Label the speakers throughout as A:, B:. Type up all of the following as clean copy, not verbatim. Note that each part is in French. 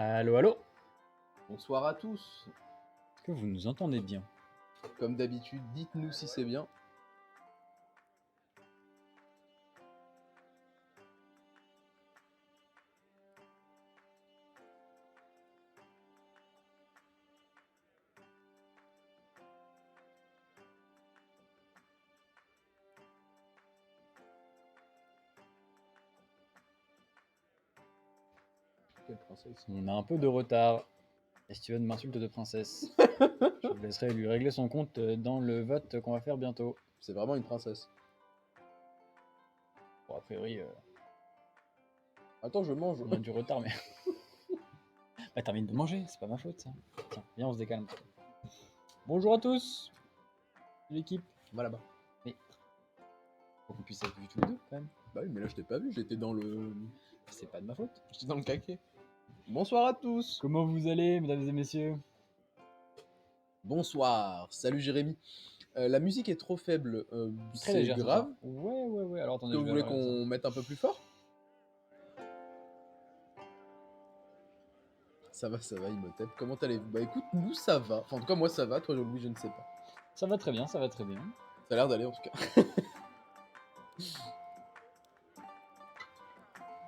A: Allô, allô?
B: Bonsoir à tous.
A: Est-ce que vous nous entendez bien?
B: Comme d'habitude, dites-nous si c'est bien. Quelle princesse.
A: On a un peu de retard. Et Steven m'insulte de princesse. Je vous laisserai lui régler son compte dans le vote qu'on va faire bientôt.
B: C'est vraiment une princesse.
A: Bon, a priori,
B: Attends, je mange.
A: on a du retard, mais. Bah, termine de manger, c'est pas ma faute ça. Tiens, viens, on se décale un petit peu. Bonjour à tous, l'équipe.
B: Va là-bas.
A: Faut qu'on puisse être vus tous les deux quand même.
B: Bah oui, mais là je t'ai pas vu, j'étais dans le.
A: C'est pas de ma faute.
B: J'étais dans le caquet. Bonsoir à tous.
A: Comment vous allez, mesdames et messieurs?
B: Bonsoir. Salut Jérémy. La musique est trop faible.
A: Très
B: C'est
A: légère, ce
B: grave.
A: soir. Ouais. Alors
B: Que
A: attendez,
B: vous
A: je vais
B: voulez
A: regarder ça.
B: qu'on mette un peu plus fort? Ça va, Imhotep. Comment allez-vous? Bah écoute, nous ça va. Enfin, en tout cas, moi ça va. Toi, Louis, je ne sais pas.
A: Ça va très bien, ça va très bien.
B: Ça a l'air d'aller en tout cas.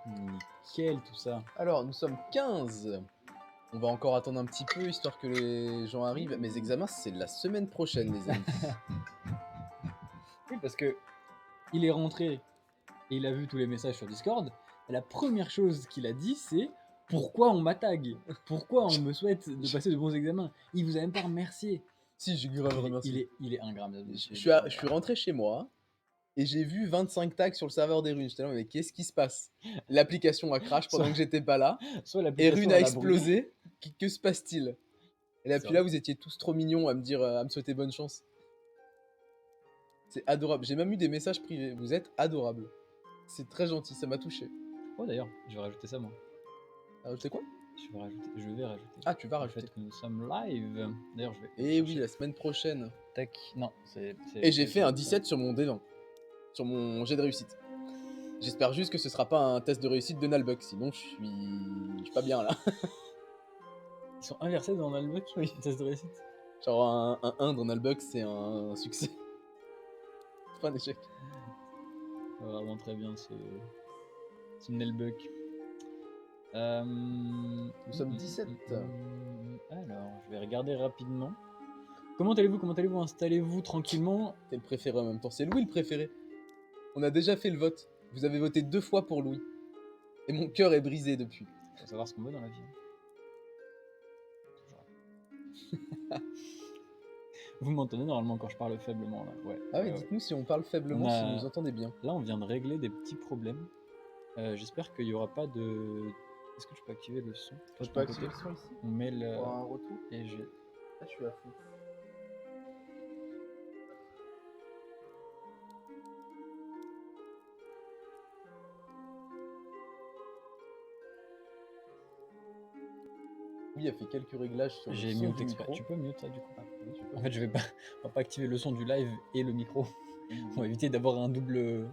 A: Nickel tout ça.
B: Alors, nous sommes 15. On va encore attendre un petit peu, histoire que les gens arrivent. Mes examens, c'est la semaine prochaine, les amis.
A: Oui, parce que il est rentré et il a vu tous les messages sur Discord. Et la première chose qu'il a dit, c'est pourquoi on m'attaque? Pourquoi on me souhaite de passer de bons examens? Il vous a même pas remercié.
B: Si, j'ai grave remercié.
A: Il est ingrat, mesdames et
B: Je
A: messieurs.
B: suis rentré chez moi et j'ai vu 25 tags sur le serveur des runes. J'étais là, mais qu'est-ce qui se passe? L'application a crash pendant que j'étais pas là.
A: Soit
B: Et
A: l'application
B: Rune a
A: elle a brûlé.
B: explosé. Que se passe-t-il? Et là,
A: C'est
B: puis là, vous étiez tous trop mignons à me dire, à me souhaiter bonne chance. C'est adorable. J'ai même eu des messages privés. Vous êtes adorables. C'est très gentil, ça m'a touché.
A: Oh d'ailleurs, je vais rajouter ça moi.
B: C'est quoi?
A: Je vais rajouter.
B: Ah, tu vas
A: Le
B: rajouter.
A: fait que nous sommes live. D'ailleurs, je vais.
B: Eh oui, la semaine prochaine.
A: Tac. Non, c'est.
B: Et j'ai fait un 17 sur mon D20. Sur mon jet de réussite. J'espère juste que ce sera pas un test de réussite de Nalbuck, sinon je suis pas bien là.
A: Ils sont inversés dans Nalbuck, oui. Test de réussite.
B: Genre un 1 dans Nalbuck, c'est un succès. C'est pas un échec.
A: Vraiment très bien ce Nalbuck.
B: Nous sommes 17.
A: Alors, je vais regarder rapidement. Comment allez-vous? Installez-vous tranquillement.
B: T'es le préféré en même temps. C'est Louis le préféré. On a déjà fait le vote. Vous avez voté 2 fois pour Louis. Et mon cœur est brisé depuis.
A: Faut savoir ce qu'on veut dans la vie. Vous m'entendez normalement quand je parle faiblement là. Ouais.
B: Ah oui,
A: ouais.
B: dites-nous si on parle faiblement, si vous nous entendez bien.
A: Là, on vient de régler des petits problèmes. J'espère qu'il n'y aura pas de... Est-ce que tu peux activer le son?
B: Je peux activer le son ici?
A: On met le...
B: Pour un retour?
A: Et je...
B: Là, je suis à fond. Oui, a fait quelques réglages sur le son
A: mute
B: du
A: exprès.
B: micro.
A: Tu peux mute ça du coup?
B: Oui, tu peux.
A: En fait, on va pas activer le son du live et le micro. On va éviter d'avoir un double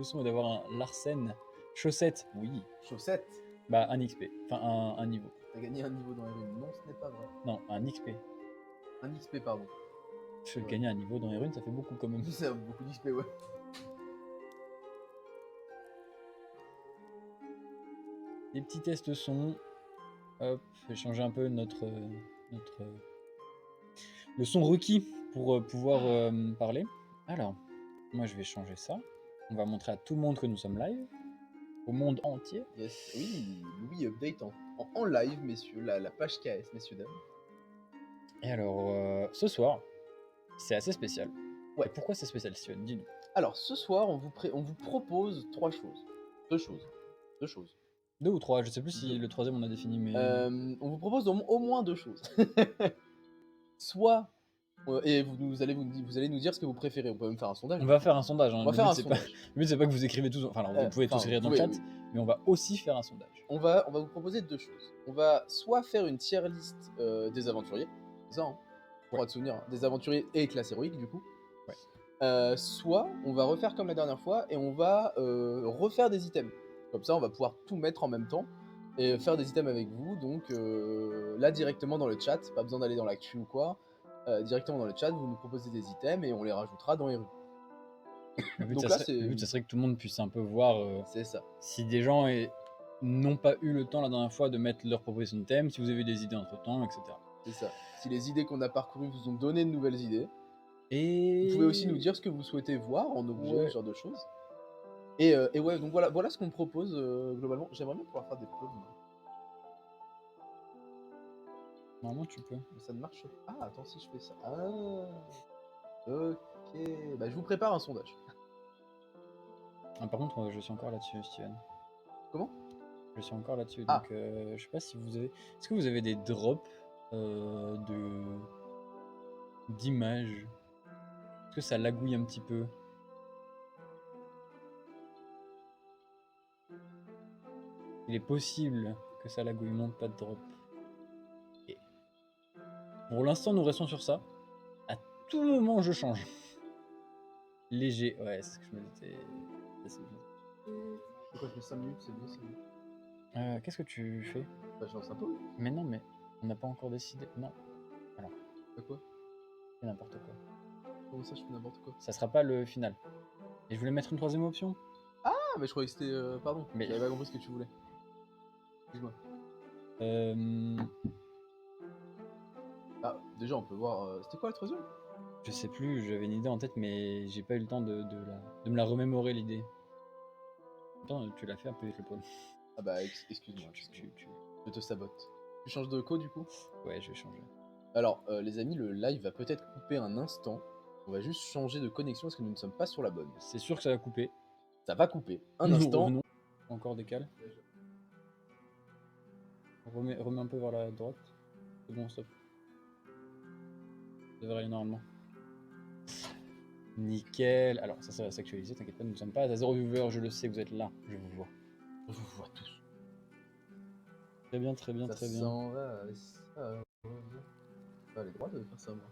A: son et d'avoir un Larsen. Chaussette, oui.
B: Chaussette.
A: Bah, un XP. Enfin, un niveau.
B: T'as gagné un niveau dans les runes. Non, ce n'est pas vrai.
A: Non, un XP.
B: Un XP, pardon.
A: Je vais gagner un niveau dans les runes, ça fait beaucoup quand même.
B: Ça a beaucoup d'XP, ouais.
A: Des petits tests son. Hop, je vais changer un peu notre le son requis pour pouvoir parler. Alors, moi je vais changer ça. On va montrer à tout le monde que nous sommes live. Au monde entier.
B: Yes. Oui, Louis update en live, messieurs. La page KS, messieurs, dames.
A: Et alors, ce soir, c'est assez spécial.
B: Ouais.
A: Et pourquoi c'est spécial, Steven? Dis-nous.
B: Alors, ce soir, on vous propose 3 choses. Deux choses.
A: 2 ou 3, je sais plus si
B: Deux.
A: le troisième on a défini, mais...
B: On vous propose au moins 2 choses. Soit... et vous allez nous dire ce que vous préférez. On peut même faire un sondage.
A: On va faire un sondage. Hein.
B: On va faire un sondage.
A: Le but, c'est pas que vous écrivez tous... Enfin, alors, vous pouvez tous écrire dans le chat, mais on va aussi faire un sondage.
B: On va vous proposer 2 choses. On va soit faire une tier list des aventuriers. C'est ça, hein, pour te souvenir. Des aventuriers et classe héroïque, du coup.
A: Ouais.
B: Soit on va refaire comme la dernière fois et on va refaire des items. Comme ça, on va pouvoir tout mettre en même temps et faire des items avec vous. Donc là, directement dans le chat, pas besoin d'aller dans l'actu ou quoi. Directement dans le chat, vous nous proposez des items et on les rajoutera dans les rues. Donc là,
A: Le but, ça
B: c'est
A: serait que tout le monde puisse un peu voir
B: ça.
A: si des gens n'ont pas eu le temps la dernière fois de mettre leur proposition de thème, si vous avez des idées entre temps, etc.
B: C'est ça. Si les idées qu'on a parcourues vous ont donné de nouvelles idées,
A: Et
B: vous pouvez aussi nous dire ce que vous souhaitez voir en objet,
A: Ouais.
B: ce genre de choses. Et ouais, donc voilà ce qu'on propose globalement. J'aimerais bien pouvoir faire des plugs, moi.
A: Normalement, tu peux.
B: Mais ça ne marche pas. Ah, attends, si je fais ça. Ah, ok. Bah, je vous prépare un sondage.
A: Ah, par contre, je suis encore là-dessus, Steven.
B: Comment?
A: Je suis encore là-dessus.
B: Ah.
A: Donc, je sais pas si vous avez. Est-ce que vous avez des drops d'images? Est-ce que ça lagouille un petit peu? Il est possible que ça lagouille, monte pas de drop. Et pour l'instant, nous restons sur ça. À tout moment, je change. Léger, ouais, c'est ce que je me disais.
B: C'est quoi, je mets 5 minutes, c'est bien 5 minutes.
A: Qu'est-ce que tu fais?
B: Bah, je lance un peu.
A: Mais non, mais on n'a pas encore décidé. Non,
B: Bah, quoi?
A: c'est n'importe quoi.
B: Comment ça, je fais n'importe quoi?
A: Ça sera pas le final. Et je voulais mettre une troisième option.
B: Ah, mais je croyais que c'était. Pardon,
A: Mais-
B: j'avais pas compris ce que tu voulais. Excuse-moi. Ah, déjà, on peut voir. C'était quoi la troisième?
A: Je sais plus, j'avais une idée en tête, mais j'ai pas eu le temps de me la remémorer l'idée. Attends, tu l'as fait un peu avec le pôle.
B: Ah, bah, excuse-moi. Je te sabote. Tu changes de co du coup?
A: Ouais, je vais changer.
B: Alors, les amis, le live va peut-être couper un instant. On va juste changer de connexion parce que nous ne sommes pas sur la bonne.
A: C'est sûr que ça va couper.
B: Ça va couper. Un
A: Nous
B: instant.
A: revenons. Encore décale. Remets un peu vers la droite. C'est bon, stop. Ça devrait aller normalement. Nickel. Alors, ça va s'actualiser, t'inquiète pas, nous ne sommes pas à 0 viewer, je le sais, vous êtes là, je vous vois.
B: Je vous vois tous.
A: Très bien, très bien,
B: Ça
A: très bien.
B: s'en va, ça va les droits de faire ça, moi.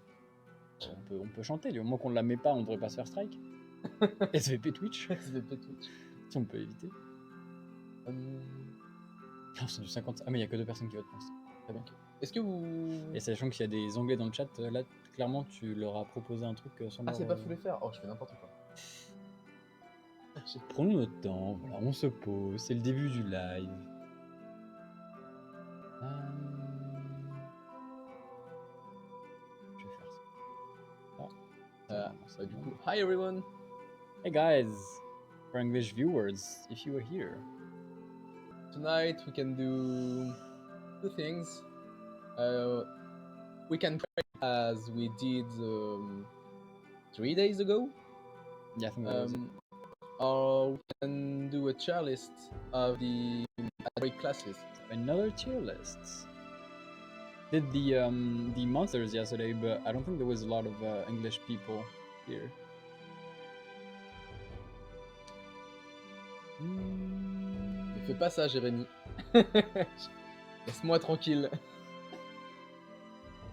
A: On peut chanter, du moment qu'on ne la met pas, on devrait pas se faire strike. SVP Twitch,
B: SVP Twitch.
A: si on peut éviter. Non, c'est du 50. Ah, mais il n'y a que 2 personnes qui votent pour l'instant. Très bien.
B: Est-ce que vous.
A: Et sachant qu'il y a des onglets dans le chat, là, clairement, tu leur as proposé un truc sans
B: Ah,
A: leur,
B: c'est pas fou les faire. Oh, je fais n'importe quoi.
A: Prenons notre temps, voilà, on se pose, c'est le début du live. Je vais faire ça.
B: Bah, du coup, hi everyone!
A: Hey guys, for English viewers, if you are here.
B: Tonight we can do 2 things. We can play as we did 3 days ago.
A: Yeah, I think that was it.
B: Or we can do a tier list of the Android classes.
A: Another tier list. Did the monsters yesterday, but I don't think there was a lot of English people here.
B: Ne fais pas ça, Jérémy. Laisse-moi tranquille.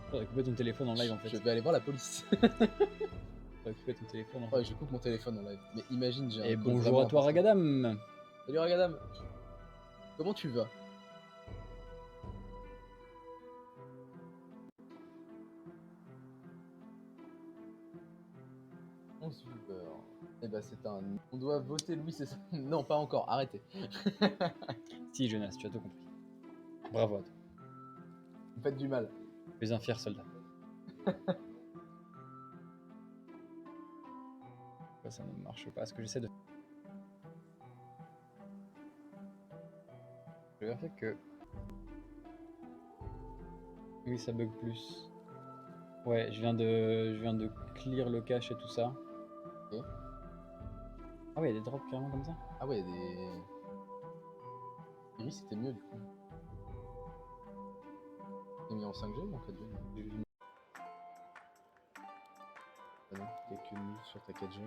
A: Faudrait couper ton téléphone en live en fait.
B: Je vais aller voir la police.
A: Faudrait couper ton téléphone en fait.
B: Ouais, je coupe mon téléphone en live. Mais imagine, j'ai un
A: Et
B: call
A: bonjour
B: vraiment
A: à toi
B: important.
A: Ragadam.
B: Salut Ragadam. Comment tu vas? Eh ben c'est un... On doit voter Louis, c'est ça? Non, pas encore, arrêtez.
A: Si Jonas, tu as tout compris. Bravo à toi.
B: Vous faites du mal.
A: Tu es un fier soldat. Ça ne marche pas, ce que j'essaie de... Je vais vérifier que... Oui, ça bug plus. Ouais, je viens de clear le cache et tout ça.
B: Ok.
A: Ah ouais, il y a des drops carrément comme ça.
B: Ah ouais, des... Iris c'était mieux du coup. T'es mis en 5G ou en 4G? Ah non, quelques minutes sur ta 4G.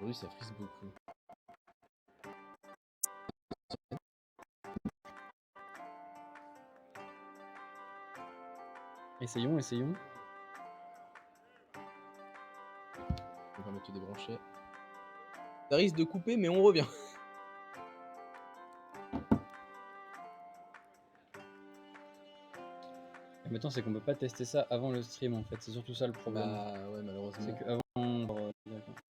B: Oui, ça frise beaucoup.
A: Essayons.
B: Je vais permettre de débrancher. Ça risque de couper, mais on revient.
A: Et maintenant, c'est qu'on peut pas tester ça avant le stream en fait. C'est surtout ça le problème.
B: Bah ouais, malheureusement.
A: C'est qu'avant.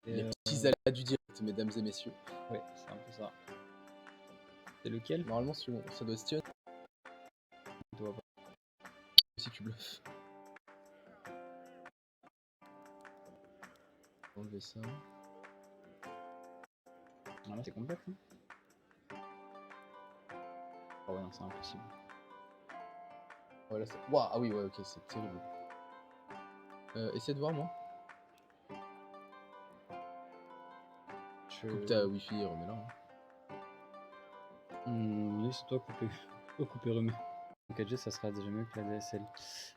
B: Les petits aléas du direct, mesdames et messieurs.
A: Ouais, c'est un peu ça. C'est lequel?
B: Normalement, ça doit se tirer
A: On doit pas.
B: si tu bluffes. Enlever ça.
A: Ah, là, c'est complexe. Hein. Oh ouais, non, c'est impossible.
B: Voilà, waouh, ah oui, ouais, ok, c'est terrible. Essaie de voir, moi. Coupe ta wifi et remets-la. Hein.
A: Oui, c'est toi coupé. Toi coupé remets. En 4G, ça sera déjà mieux que la DSL.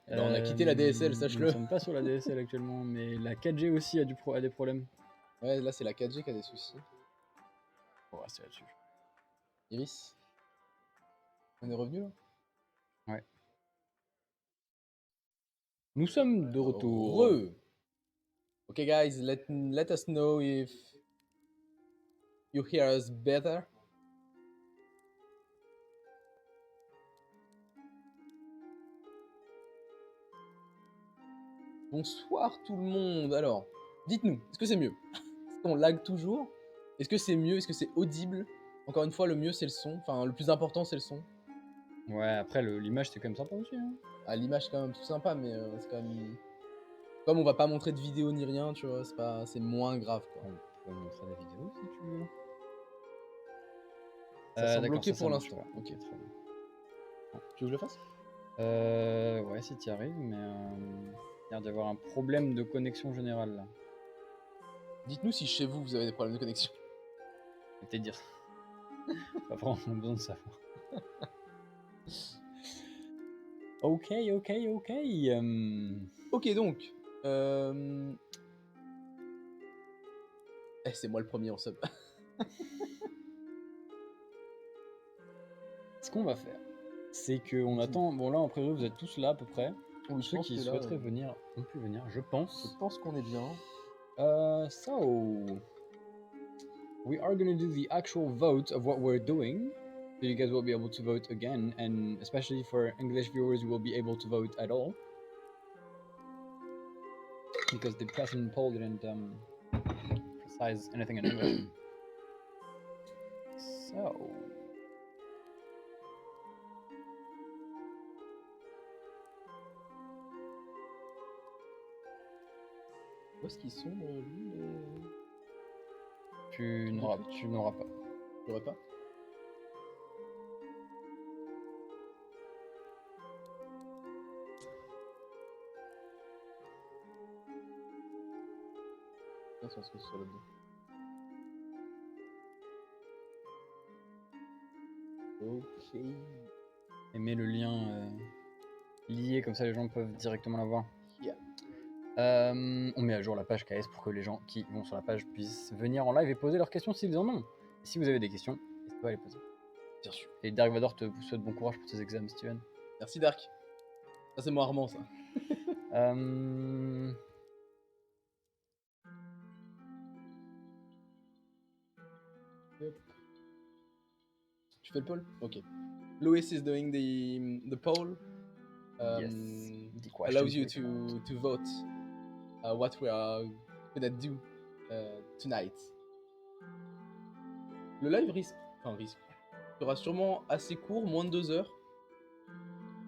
B: Eh ben, on a quitté la DSL, sache-le.
A: Nous ne sommes pas sur la DSL actuellement, mais la 4G aussi a des problèmes.
B: Ouais, là, c'est la 4G qui a des soucis.
A: On va rester là-dessus.
B: Iris, on est revenu là?
A: Ouais. Nous sommes de retour.
B: Ok, guys, let us know if you hear us better. Bonsoir tout le monde. Alors, dites-nous, est-ce que c'est mieux? Est-ce qu'on lag toujours? Est-ce que c'est mieux? Est-ce que c'est audible? Encore une fois, le mieux c'est le son. Enfin, le plus important c'est le son.
A: Ouais, après l'image c'est quand même sympa aussi. Hein.
B: Ah, l'image quand même tout sympa, mais c'est quand même. Comme on va pas montrer de vidéo ni rien, tu vois, c'est moins grave quoi.
A: On peut montrer la vidéo si tu veux.
B: Ça semble
A: d'accord,
B: bloqué
A: ça
B: pour
A: marche
B: l'instant.
A: pas. Ok, très bien.
B: Tu veux que je le fasse?
A: Ouais, si tu y arrives, mais il a l'air d'avoir un problème de connexion générale là.
B: Dites-nous si chez vous vous avez des problèmes de connexion.
A: Je vais te dire. Pas vraiment besoin de savoir. Ok.
B: Ok, donc. C'est moi le premier en sub.
A: Ce qu'on va faire, c'est qu'on attend. Bon, là, en priori, vous êtes tous là à peu près.
B: Oui,
A: Ceux qui souhaiteraient venir ont pu venir, je pense.
B: Je pense qu'on est bien.
A: So, we are gonna do the actual vote of what we're doing. So you guys will be able to vote again, and especially for English viewers, you will be able to vote at all. Because the present poll didn't precise anything in English. So.
B: Où est-ce qu'ils sont, lui,
A: Tu n'auras pas.
B: J'aurais pas. Ça se soit là-dedans. Ok.
A: Et mets le lien lié, comme ça les gens peuvent directement la voir.
B: Yeah.
A: On met à jour la page KS pour que les gens qui vont sur la page puissent venir en live et poser leurs questions s'ils en ont. Et si vous avez des questions, n'hésitez pas à les poser.
B: Bien sûr.
A: Et Dark Vador te souhaite bon courage pour tes examens, Steven.
B: Merci Dark. Ça c'est moi Armand ça. Tu fais le poll? Ok. Louis is doing the poll.
A: Yes.
B: Allows you to vote what we are gonna do tonight. Le live sera sûrement assez court, moins de 2 heures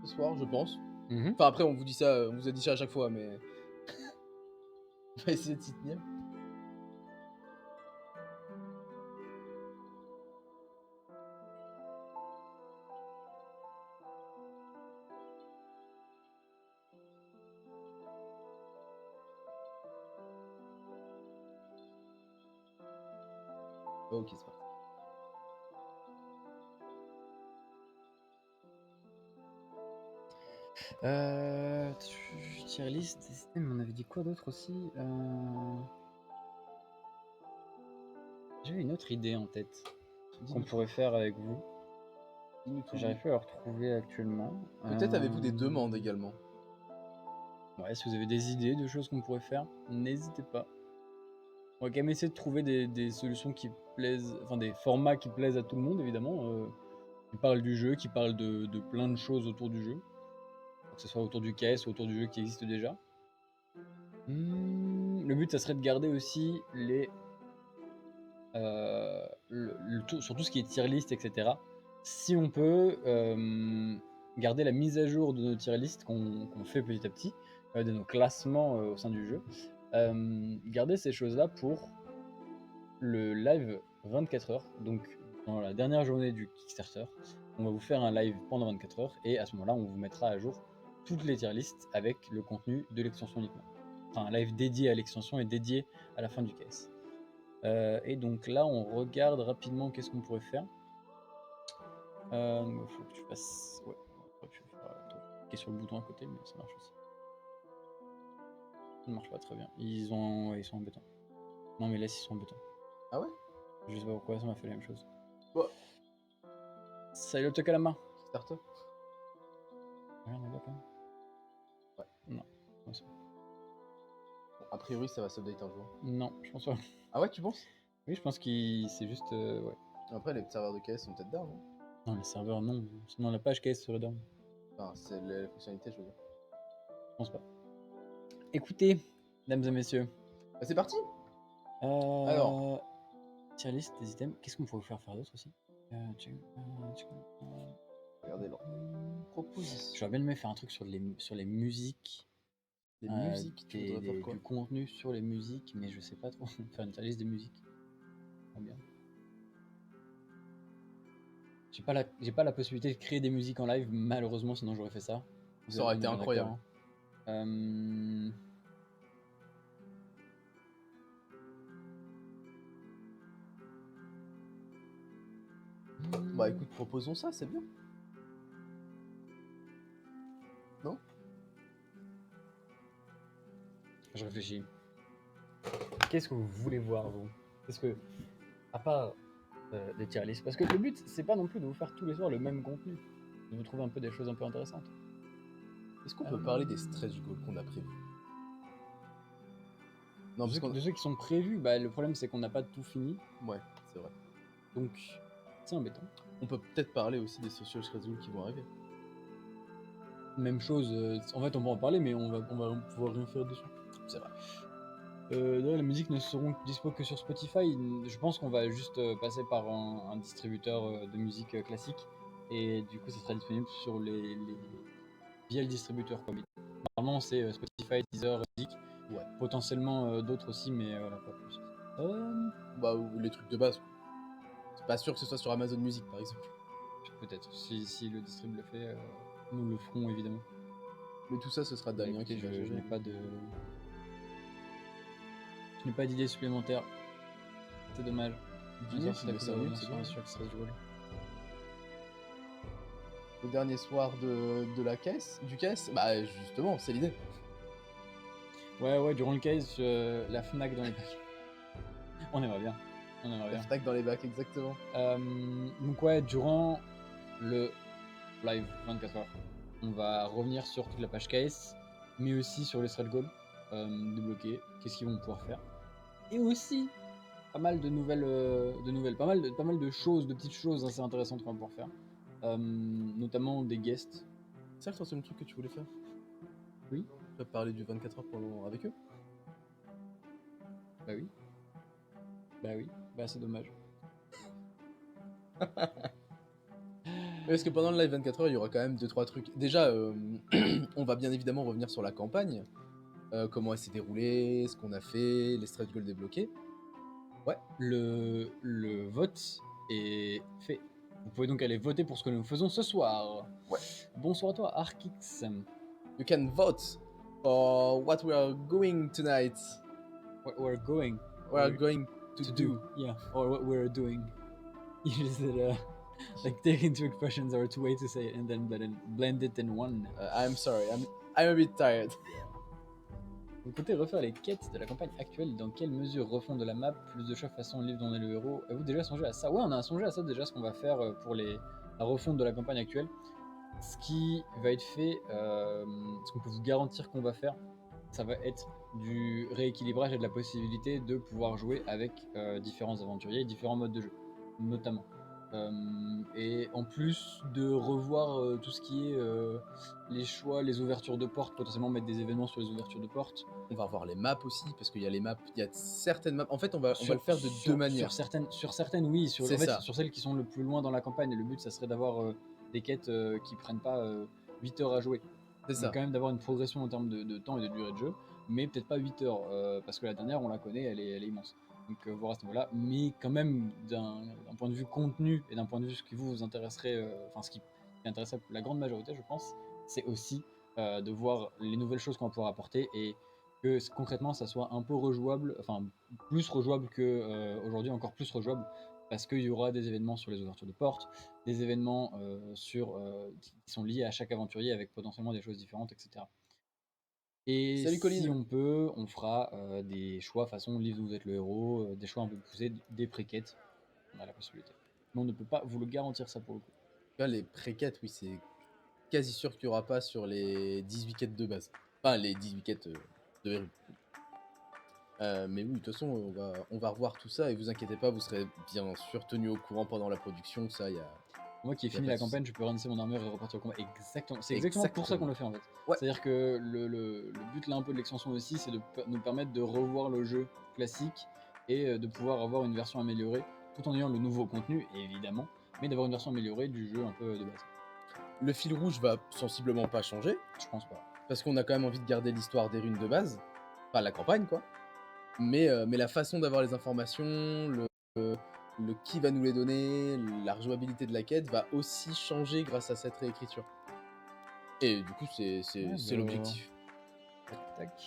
B: ce soir, je pense. Enfin après on vous dit ça, on vous a dit ça à chaque fois, mais on va essayer de s'y tenir. Ok, c'est parti.
A: Tier list, on avait dit quoi d'autre aussi J'avais une autre idée en tête qu'on pourrait faire avec vous. J'arrive plus à la retrouver actuellement.
B: Peut-être avez-vous des demandes également.
A: Ouais, si vous avez des idées de choses qu'on pourrait faire, n'hésitez pas. On va quand même essayer de trouver des solutions qui plaisent, enfin des formats qui plaisent à tout le monde évidemment, qui parlent du jeu, qui parlent de plein de choses autour du jeu, que ce soit autour du KS ou autour du jeu qui existe déjà. Le but, ça serait de garder aussi sur tout ce qui est tier list, etc. Si on peut garder la mise à jour de nos tier list qu'on fait petit à petit, de nos classements au sein du jeu, garder ces choses-là pour le live 24 heures. Donc, dans la dernière journée du Kickstarter, on va vous faire un live pendant 24 heures et à ce moment-là, on vous mettra à jour toutes les tier lists avec le contenu de l'extension uniquement. Enfin, un live dédié à l'extension et dédié à la fin du KS. Et donc là, on regarde rapidement qu'est-ce qu'on pourrait faire. Il faut que tu fasses. Ouais, tu vas cliquer sur le bouton à côté, mais ça marche aussi. Ça ne marche pas très bien. Ils sont embêtants. Non, mais laisse, ils sont embêtants.
B: Ah ouais?
A: Je sais pas pourquoi, ça m'a fait la même chose.
B: Bah.
A: Salut, le à la main.
B: Starter.
A: Rien à voir quand même.
B: Ouais.
A: Non.
B: Bon, a priori, ça va s'update un jour.
A: Non, je pense pas.
B: Ah ouais, tu penses?
A: Oui, je pense c'est juste. Ouais.
B: Après, les serveurs de KS sont peut-être down, non?
A: Non, les serveurs, non. Sinon, la page KS serait down.
B: Enfin, c'est les fonctionnalités, je veux dire.
A: Je pense pas. Écoutez, mesdames et messieurs.
B: Bah, c'est parti!
A: Alors. Tier list des items. Qu'est-ce qu'on pourrait faire d'autre aussi?
B: Regardez là. Proposition.
A: J'aurais bien aimé faire un truc sur les musiques.
B: Les musiques, tu voudrais faire quoi?
A: Du contenu sur les musiques, mais je sais pas trop. Faire une tier list des musiques. Très bien. J'ai pas la possibilité de créer des musiques en live, malheureusement, sinon j'aurais fait ça.
B: Ça aurait été incroyable. Bah écoute, proposons ça, c'est bien. Non?
A: Je réfléchis. Qu'est-ce que vous voulez voir, vous? Parce que, à part des tier lists, parce que le but, c'est pas non plus de vous faire tous les soirs le même contenu, de vous trouver un peu des choses un peu intéressantes.
B: Est-ce qu'on peut parler des stretch goals qu'on a prévus?
A: Non, de ceux qui sont prévus, bah, le problème c'est qu'on n'a pas tout fini.
B: Ouais, c'est vrai.
A: Donc, c'est embêtant.
B: On peut peut-être parler aussi des social stretch goals qui vont arriver.
A: Même chose, en fait on va en parler, mais on va pouvoir rien faire dessus.
B: C'est vrai.
A: D'ailleurs, les musiques ne seront dispo que sur Spotify. Je pense qu'on va juste passer par un distributeur de musique classique. Et du coup, ça sera disponible sur via le distributeur. Quoi. Normalement, c'est Spotify, Deezer, Music.
B: Ouais.
A: Potentiellement d'autres aussi, mais pas plus.
B: Bah, ou les trucs de base. C'est pas sûr que ce soit sur Amazon Music, par exemple.
A: Peut-être. Si le distrib le fait, nous le ferons évidemment.
B: Mais tout ça, ce sera Damien qui va gérer.
A: Je n'ai pas d'idée supplémentaire. C'est dommage.
B: Dis-nous si le sérieux, c'est bien sûr que ça se joue. Au dernier soir de la caisse, du caisse, bah justement, c'est l'idée.
A: Ouais, durant le case, la Fnac dans les bacs. On aimerait bien.
B: La Fnac dans les bacs, exactement.
A: Donc ouais, durant le live 24 heures, on va revenir sur toute la page KS, mais aussi sur les stretch goals débloqués, qu'est-ce qu'ils vont pouvoir faire. Et aussi, pas mal de nouvelles, pas mal de choses, de petites choses assez intéressantes qu'on va pouvoir faire. Notamment des guests.
B: C'est ça le troisième truc que tu voulais faire?
A: Oui.
B: Tu vas parler du 24 heures avec eux?
A: Bah oui, c'est dommage.
B: Parce que pendant le live 24 heures, il y aura quand même 2-3 trucs. Déjà, on va bien évidemment revenir sur la campagne. Comment elle s'est déroulée, ce qu'on a fait, les stretch goals débloqués. Ouais.
A: Le vote est fait. Vous pouvez donc aller voter pour ce que nous faisons ce soir.
B: Ouais.
A: Bonsoir à toi, Arkix.
B: You can vote for what we are going tonight.
A: What we're going.
B: We are going to do.
A: Yeah, or what we're doing. You just said, like taking two expressions or two ways to say it and then blend it in one.
B: I'm sorry, I'm a bit tired.
A: Vous comptez refaire les quêtes de la campagne actuelle. Dans quelle mesure refond de la map, plus de choix façon livre dont on est le héros? Avez-vous déjà songé à ça? Ouais, on a songé à ça déjà, ce qu'on va faire pour la refonte de la campagne actuelle. Ce qui va être fait, ce qu'on peut vous garantir qu'on va faire, ça va être du rééquilibrage et de la possibilité de pouvoir jouer avec différents aventuriers et différents modes de jeu, notamment. Et en plus de revoir tout ce qui est les choix, les ouvertures de portes, potentiellement mettre des événements sur les ouvertures de portes.
B: On va voir les maps aussi, parce qu'il y a les maps, il y a certaines maps. En fait, on va le faire de deux manières.
A: Sur certaines, oui. En fait,
B: ça.
A: sur celles qui sont le plus loin dans la campagne. Et le but, ça serait d'avoir des quêtes qui prennent pas 8 heures à jouer.
B: C'est ça.
A: Quand même d'avoir une progression en termes de temps et de durée de jeu, mais peut-être pas 8 heures, parce que la dernière, on la connaît, elle est immense. Donc voir à ce niveau-là, mais quand même d'un point de vue contenu et d'un point de vue ce qui vous intéresserait, enfin ce qui intéresserait la grande majorité, je pense, c'est aussi de voir les nouvelles choses qu'on va pouvoir apporter et que concrètement ça soit un peu rejouable, enfin plus rejouable que aujourd'hui, encore plus rejouable, parce qu'il y aura des événements sur les ouvertures de portes, des événements qui sont liés à chaque aventurier avec potentiellement des choses différentes, etc. Et
B: Salut, Colline.
A: si on peut, on fera des choix façon livre où vous êtes le héros, des choix un peu poussés, des pré-quêtes. On a la possibilité. Mais on ne peut pas vous le garantir ça pour le coup.
B: Là, les pré-quêtes, oui, c'est quasi sûr qu'il n'y aura pas sur les 18 quêtes de base. Enfin, les 18 quêtes de verru. Mais oui, de toute façon, on va revoir tout ça et vous inquiétez pas, vous serez bien sûr tenu au courant pendant la production. Ça, il y a.
A: Moi qui ai fini la campagne, je peux relancer mon armure et repartir au combat. Exactement. C'est
B: Exactement.
A: exactement pour ça qu'on le fait en fait.
B: Ouais.
A: C'est-à-dire que le but là un peu de l'extension aussi, c'est de nous permettre de revoir le jeu classique et de pouvoir avoir une version améliorée, tout en ayant le nouveau contenu évidemment, mais d'avoir une version améliorée du jeu un peu de base.
B: Le fil rouge va sensiblement pas changer.
A: Je pense pas.
B: Parce qu'on a quand même envie de garder l'histoire des runes de base. Enfin, la campagne, quoi. Mais la façon d'avoir les informations, le qui va nous les donner, la rejouabilité de la quête va aussi changer grâce à cette réécriture. Et du coup, c'est l'objectif.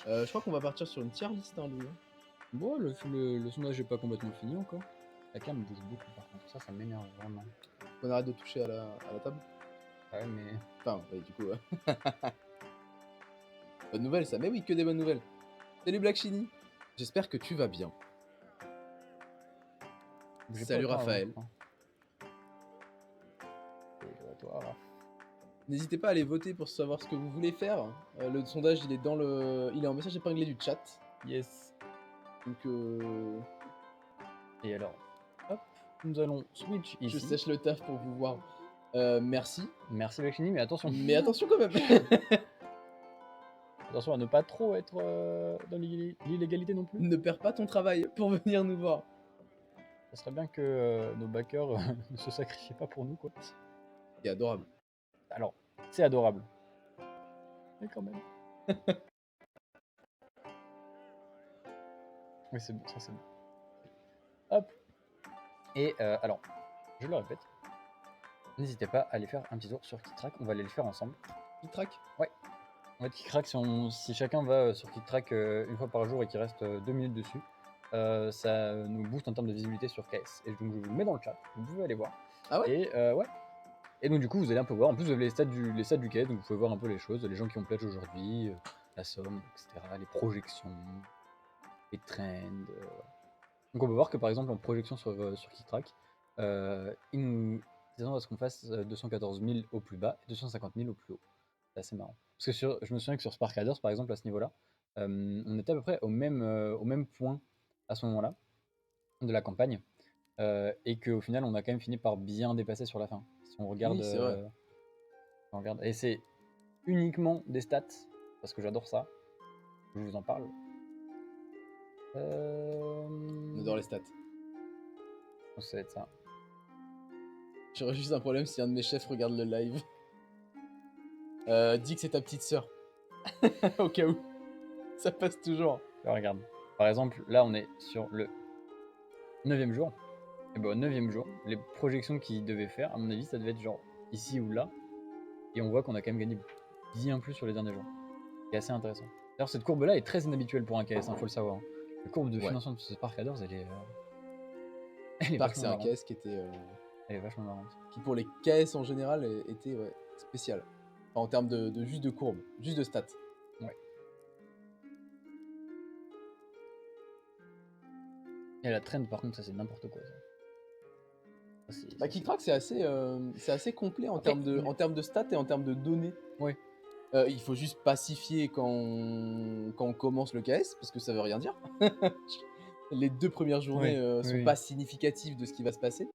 B: Je crois qu'on va partir sur une tier list, hein, Louis.
A: Bon, le sondage n'est pas complètement fini encore. La cam bouge beaucoup par contre, ça m'énerve vraiment.
B: On arrête de toucher à la table.
A: Ouais, mais.
B: Enfin, ouais, du coup. Bonne nouvelle, ça. Mais oui, que des bonnes nouvelles. Salut Black Shiny. J'espère que tu vas bien. Salut Raphaël. N'hésitez pas à aller voter pour savoir ce que vous voulez faire. Le sondage, il est en message épinglé du chat.
A: Yes.
B: Donc
A: Et alors, hop, nous allons switch ici.
B: Je sèche le taf pour vous voir. Merci.
A: Merci Vachini, mais attention.
B: Mais attention quand même.
A: Attention à ne pas trop être dans l'illégalité non plus.
B: Ne perds pas ton travail pour venir nous voir.
A: Ça serait bien que nos backers ne se sacrifient pas pour nous, quoi.
B: C'est adorable.
A: Alors, c'est adorable. Mais quand même. Oui, c'est bon, ça c'est bon. Hop. Et alors, je le répète, n'hésitez pas à aller faire un petit tour sur KickTrack, on va aller le faire ensemble.
B: KickTrack ?
A: Ouais. En fait, KickTrack, si chacun va sur KickTrack une fois par jour et qu'il reste 2 minutes dessus, ça nous booste en termes de visibilité sur KS. Et donc je vous le mets dans le chat, vous pouvez aller voir.
B: Ah ouais ?
A: Et ouais. Et donc du coup vous allez un peu voir, en plus vous avez les stats du KS, donc vous pouvez voir un peu les choses, les gens qui ont pledge aujourd'hui, la somme, etc., les projections, les trends. Donc on peut voir que par exemple en projection sur KickTrack, il nous attend à ce qu'on fasse 214 000 au plus bas et 250 000 au plus haut. C'est assez marrant. Parce que je me souviens que sur Spark Riders par exemple à ce niveau-là, on était à peu près au même point à ce moment-là de la campagne. Et qu'au final on a quand même fini par bien dépasser sur la fin. Si on regarde,
B: oui, c'est vrai.
A: On regarde. Et c'est uniquement des stats, parce que j'adore ça. Je vous en parle.
B: On adore les stats.
A: Ça va être ça.
B: J'aurais juste un problème si un de mes chefs regarde le live. Dis que c'est ta petite sœur. Au cas où. Ça passe toujours.
A: Alors, regarde. Par exemple, là on est sur le 9e jour. Et bon, au 9e jour, les projections qu'il devait faire, à mon avis, ça devait être genre ici ou là. Et on voit qu'on a quand même gagné bien plus sur les derniers jours. C'est assez intéressant. D'ailleurs, cette courbe-là est très inhabituelle pour un KS, faut le savoir. La courbe de financement de ce Spark Riders, elle est.
B: Spark, c'est un KS qui était.
A: Elle est vachement marrante.
B: Qui pour les KS en général était spécial. Enfin, en termes de juste de courbe, juste de stats.
A: Ouais. Et la trend, par contre, ça c'est n'importe quoi.
B: KickTrack, c'est assez complet en termes de stats et en termes de données.
A: Oui.
B: Il faut juste pacifier quand on commence le KS, parce que ça veut rien dire. Les 2 premières journées,
A: Ouais,
B: sont
A: oui.
B: pas significatives de ce qui va se passer.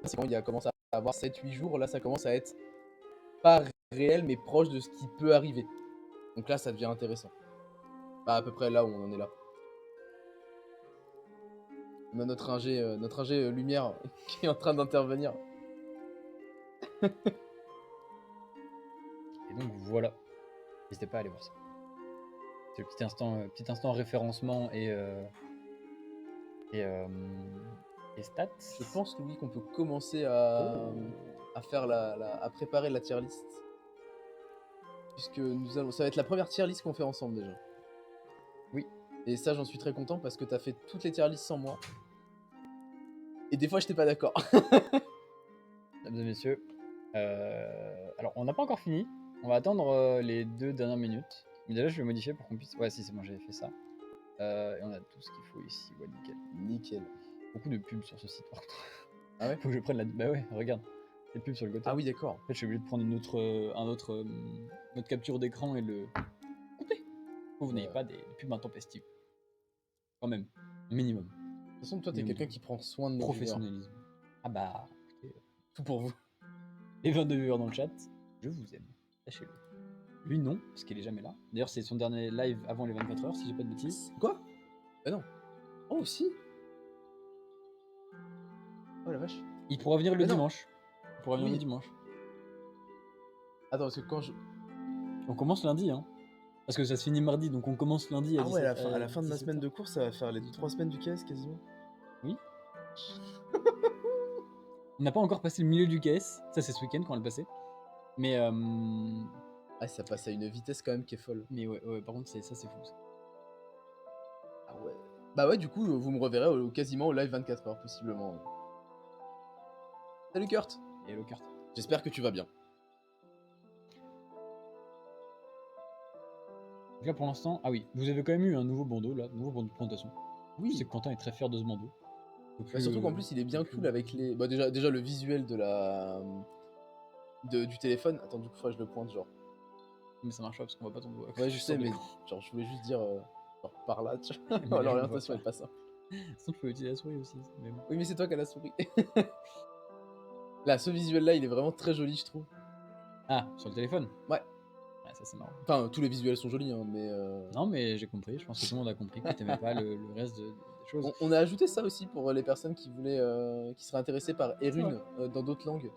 B: C'est quand il y a commencé à avoir 7-8 jours, là, ça commence à être pas réel, mais proche de ce qui peut arriver. Donc là, ça devient intéressant. Bah, à peu près là où on en est là. On a notre ingé, lumière qui est en train d'intervenir.
A: Et donc voilà. N'hésitez pas à aller voir ça. C'est le petit instant référencement et, euh, et stats.
B: Je pense, Louis, qu'on peut commencer
A: Oh.
B: à faire à préparer la tier list. Puisque ça va être la première tier list qu'on fait ensemble déjà.
A: Oui.
B: Et ça, j'en suis très content parce que t'as fait toutes les tier lists sans moi. Et des fois, j'étais pas d'accord.
A: Mesdames et messieurs, alors on n'a pas encore fini. On va attendre les 2 dernières minutes. Mais déjà, je vais modifier pour qu'on puisse. Ouais, si, c'est bon, j'avais fait ça. Et on a tout ce qu'il faut ici. Ouais, nickel.
B: Nickel.
A: Beaucoup de pubs sur ce site par contre.
B: Ah ouais?
A: Faut que je prenne la. Bah ouais, regarde. Les pubs sur le côté.
B: Ah oui, d'accord.
A: En fait, je suis obligé de prendre notre capture d'écran et le couper. Pour que vous n'ayez pas des pubs intempestives. Quand même, minimum.
B: De toute façon, toi, t'es quelqu'un qui prend soin de nos viewers.
A: Professionnalisme. Ah bah, écoutez,
B: Tout pour vous.
A: les 22 viewers dans le chat, je vous aime. Sachez-le. Lui, non, parce qu'il est jamais là. D'ailleurs, c'est son dernier live avant les 24 heures, si j'ai pas de bêtises.
B: Quoi? Bah non. Oh, si. Oh la vache.
A: Il pourra venir le
B: Mais non.
A: dimanche. Il pourra venir
B: Oui.
A: le dimanche.
B: Attends, parce que quand je.
A: On commence lundi, hein. Parce que ça se finit mardi, donc on commence lundi à
B: Ah ouais,
A: 17,
B: à la fin de ma
A: 17
B: semaine
A: heures.
B: de course, ça va faire les 3 semaines du KS quasiment.
A: Oui. On n'a pas encore passé le milieu du KS. Ça, c'est ce week-end quand on va le passer. Mais,
B: Ah, ça passe à une vitesse quand même qui est folle.
A: mais ouais, par contre, ça, c'est fou. Ça.
B: Ah ouais. Bah ouais, du coup, vous me reverrez quasiment au live 24 heures, possiblement. Salut Kurt.
A: Et hello, Kurt.
B: J'espère que tu vas bien.
A: Donc là, pour l'instant, ah oui, vous avez quand même eu un nouveau bandeau, là, nouveau bandeau de présentation.
B: Oui.
A: Je sais que Quentin est très fier de ce bandeau.
B: Bah, surtout qu'en plus, il est bien cool avec les. Bah, déjà le visuel de la. Du téléphone. Attends, du coup, faudrait que je le pointe, genre.
A: Mais ça marche pas parce qu'on voit pas ton doigt.
B: Ouais, je sais, mais genre, je voulais juste dire. Genre, par là, tu vois.
A: Mais là,
B: L'orientation est pas ça.
A: Sinon, tu peux utiliser la souris aussi. Mais bon.
B: Oui, mais c'est toi qui as la souris. Là, ce visuel-là, il est vraiment très joli, je trouve.
A: Ah, sur le téléphone?
B: Ouais.
A: Ouais, ça c'est marrant.
B: Enfin, tous les visuels sont jolis, hein, mais.
A: Non, mais j'ai compris. Je pense que tout le monde a compris que t'aimais pas le reste des choses.
B: On a ajouté ça aussi pour les personnes qui voulaient, qui seraient intéressées par Erune dans d'autres langues.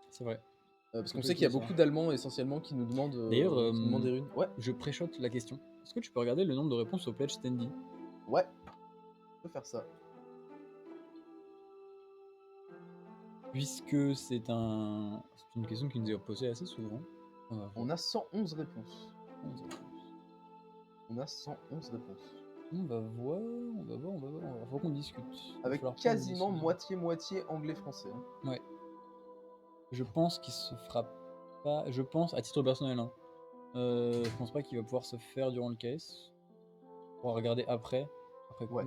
A: C'est vrai.
B: Parce qu'on sait qu'il y a beaucoup d'Allemands essentiellement qui nous demandent,
A: D'ailleurs,
B: Erune. Ouais.
A: je préchote la question. Est-ce que tu peux regarder le nombre de réponses au Pledge Standy?
B: Ouais. On peut faire ça.
A: Puisque c'est une question qui nous est posée assez souvent.
B: On a 111 réponses.
A: 11 réponses.
B: On a 111 réponses.
A: On va voir. Faut qu'on discute.
B: Avec quasiment moitié-moitié anglais-français. Hein.
A: Ouais. Je pense qu'il se fera pas. Je pense, à titre personnel, hein, je pense pas qu'il va pouvoir se faire durant le KS. On va regarder après coup,
B: Ouais.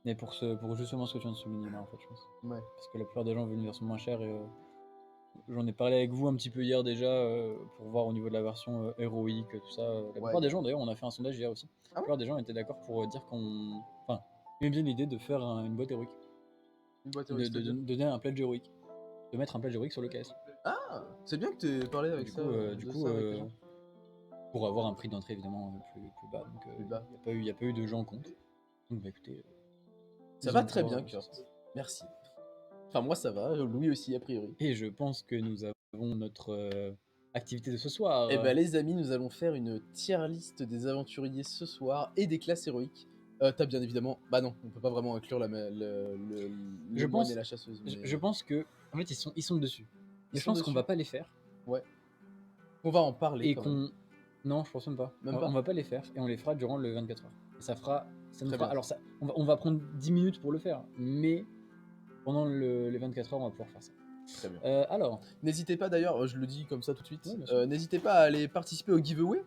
A: mais pour justement ce que tu viens de souligner là, en fait, je pense.
B: Ouais.
A: Parce que la plupart des gens veulent une version moins chère et j'en ai parlé avec vous un petit peu hier déjà pour voir au niveau de la version héroïque, tout ça. La plupart des gens, d'ailleurs, on a fait un sondage hier aussi. La plupart des gens étaient d'accord pour dire qu'on. Enfin, ils aiment bien l'idée de faire une boîte héroïque.
B: Une boîte héroïque.
A: De donner un pledge héroïque. De mettre un pledge héroïque sur le KS.
B: Ah, c'est bien que tu aies parlé avec ça.
A: Du coup, pour avoir un prix d'entrée évidemment plus bas. Donc, il n'y a pas eu de gens contre. Donc, bah écoutez.
B: Ça va très bien, Kurt. Merci. Enfin, moi ça va, Louis aussi, a priori.
A: Et je pense que nous avons notre activité de ce soir.
B: Eh ben, les amis, nous allons faire une tier list des aventuriers ce soir et des classes héroïques. T'as bien évidemment. Bah non, on peut pas vraiment inclure le moine et la chasseuse. Mais...
A: Je pense que. En fait, ils sont dessus. Mais je pense qu'on va pas les faire.
B: Ouais. On va en parler.
A: Et qu'on. Non, je pense même pas. On va pas les faire et on les fera durant le 24 heures. Et ça fera. Ça nous fera... Alors, ça, on va prendre 10 minutes pour le faire. Mais pendant les 24 heures, on va pouvoir faire ça.
B: Très bien.
A: Alors.
B: N'hésitez pas d'ailleurs, je le dis comme ça tout de suite. N'hésitez pas à aller participer au giveaway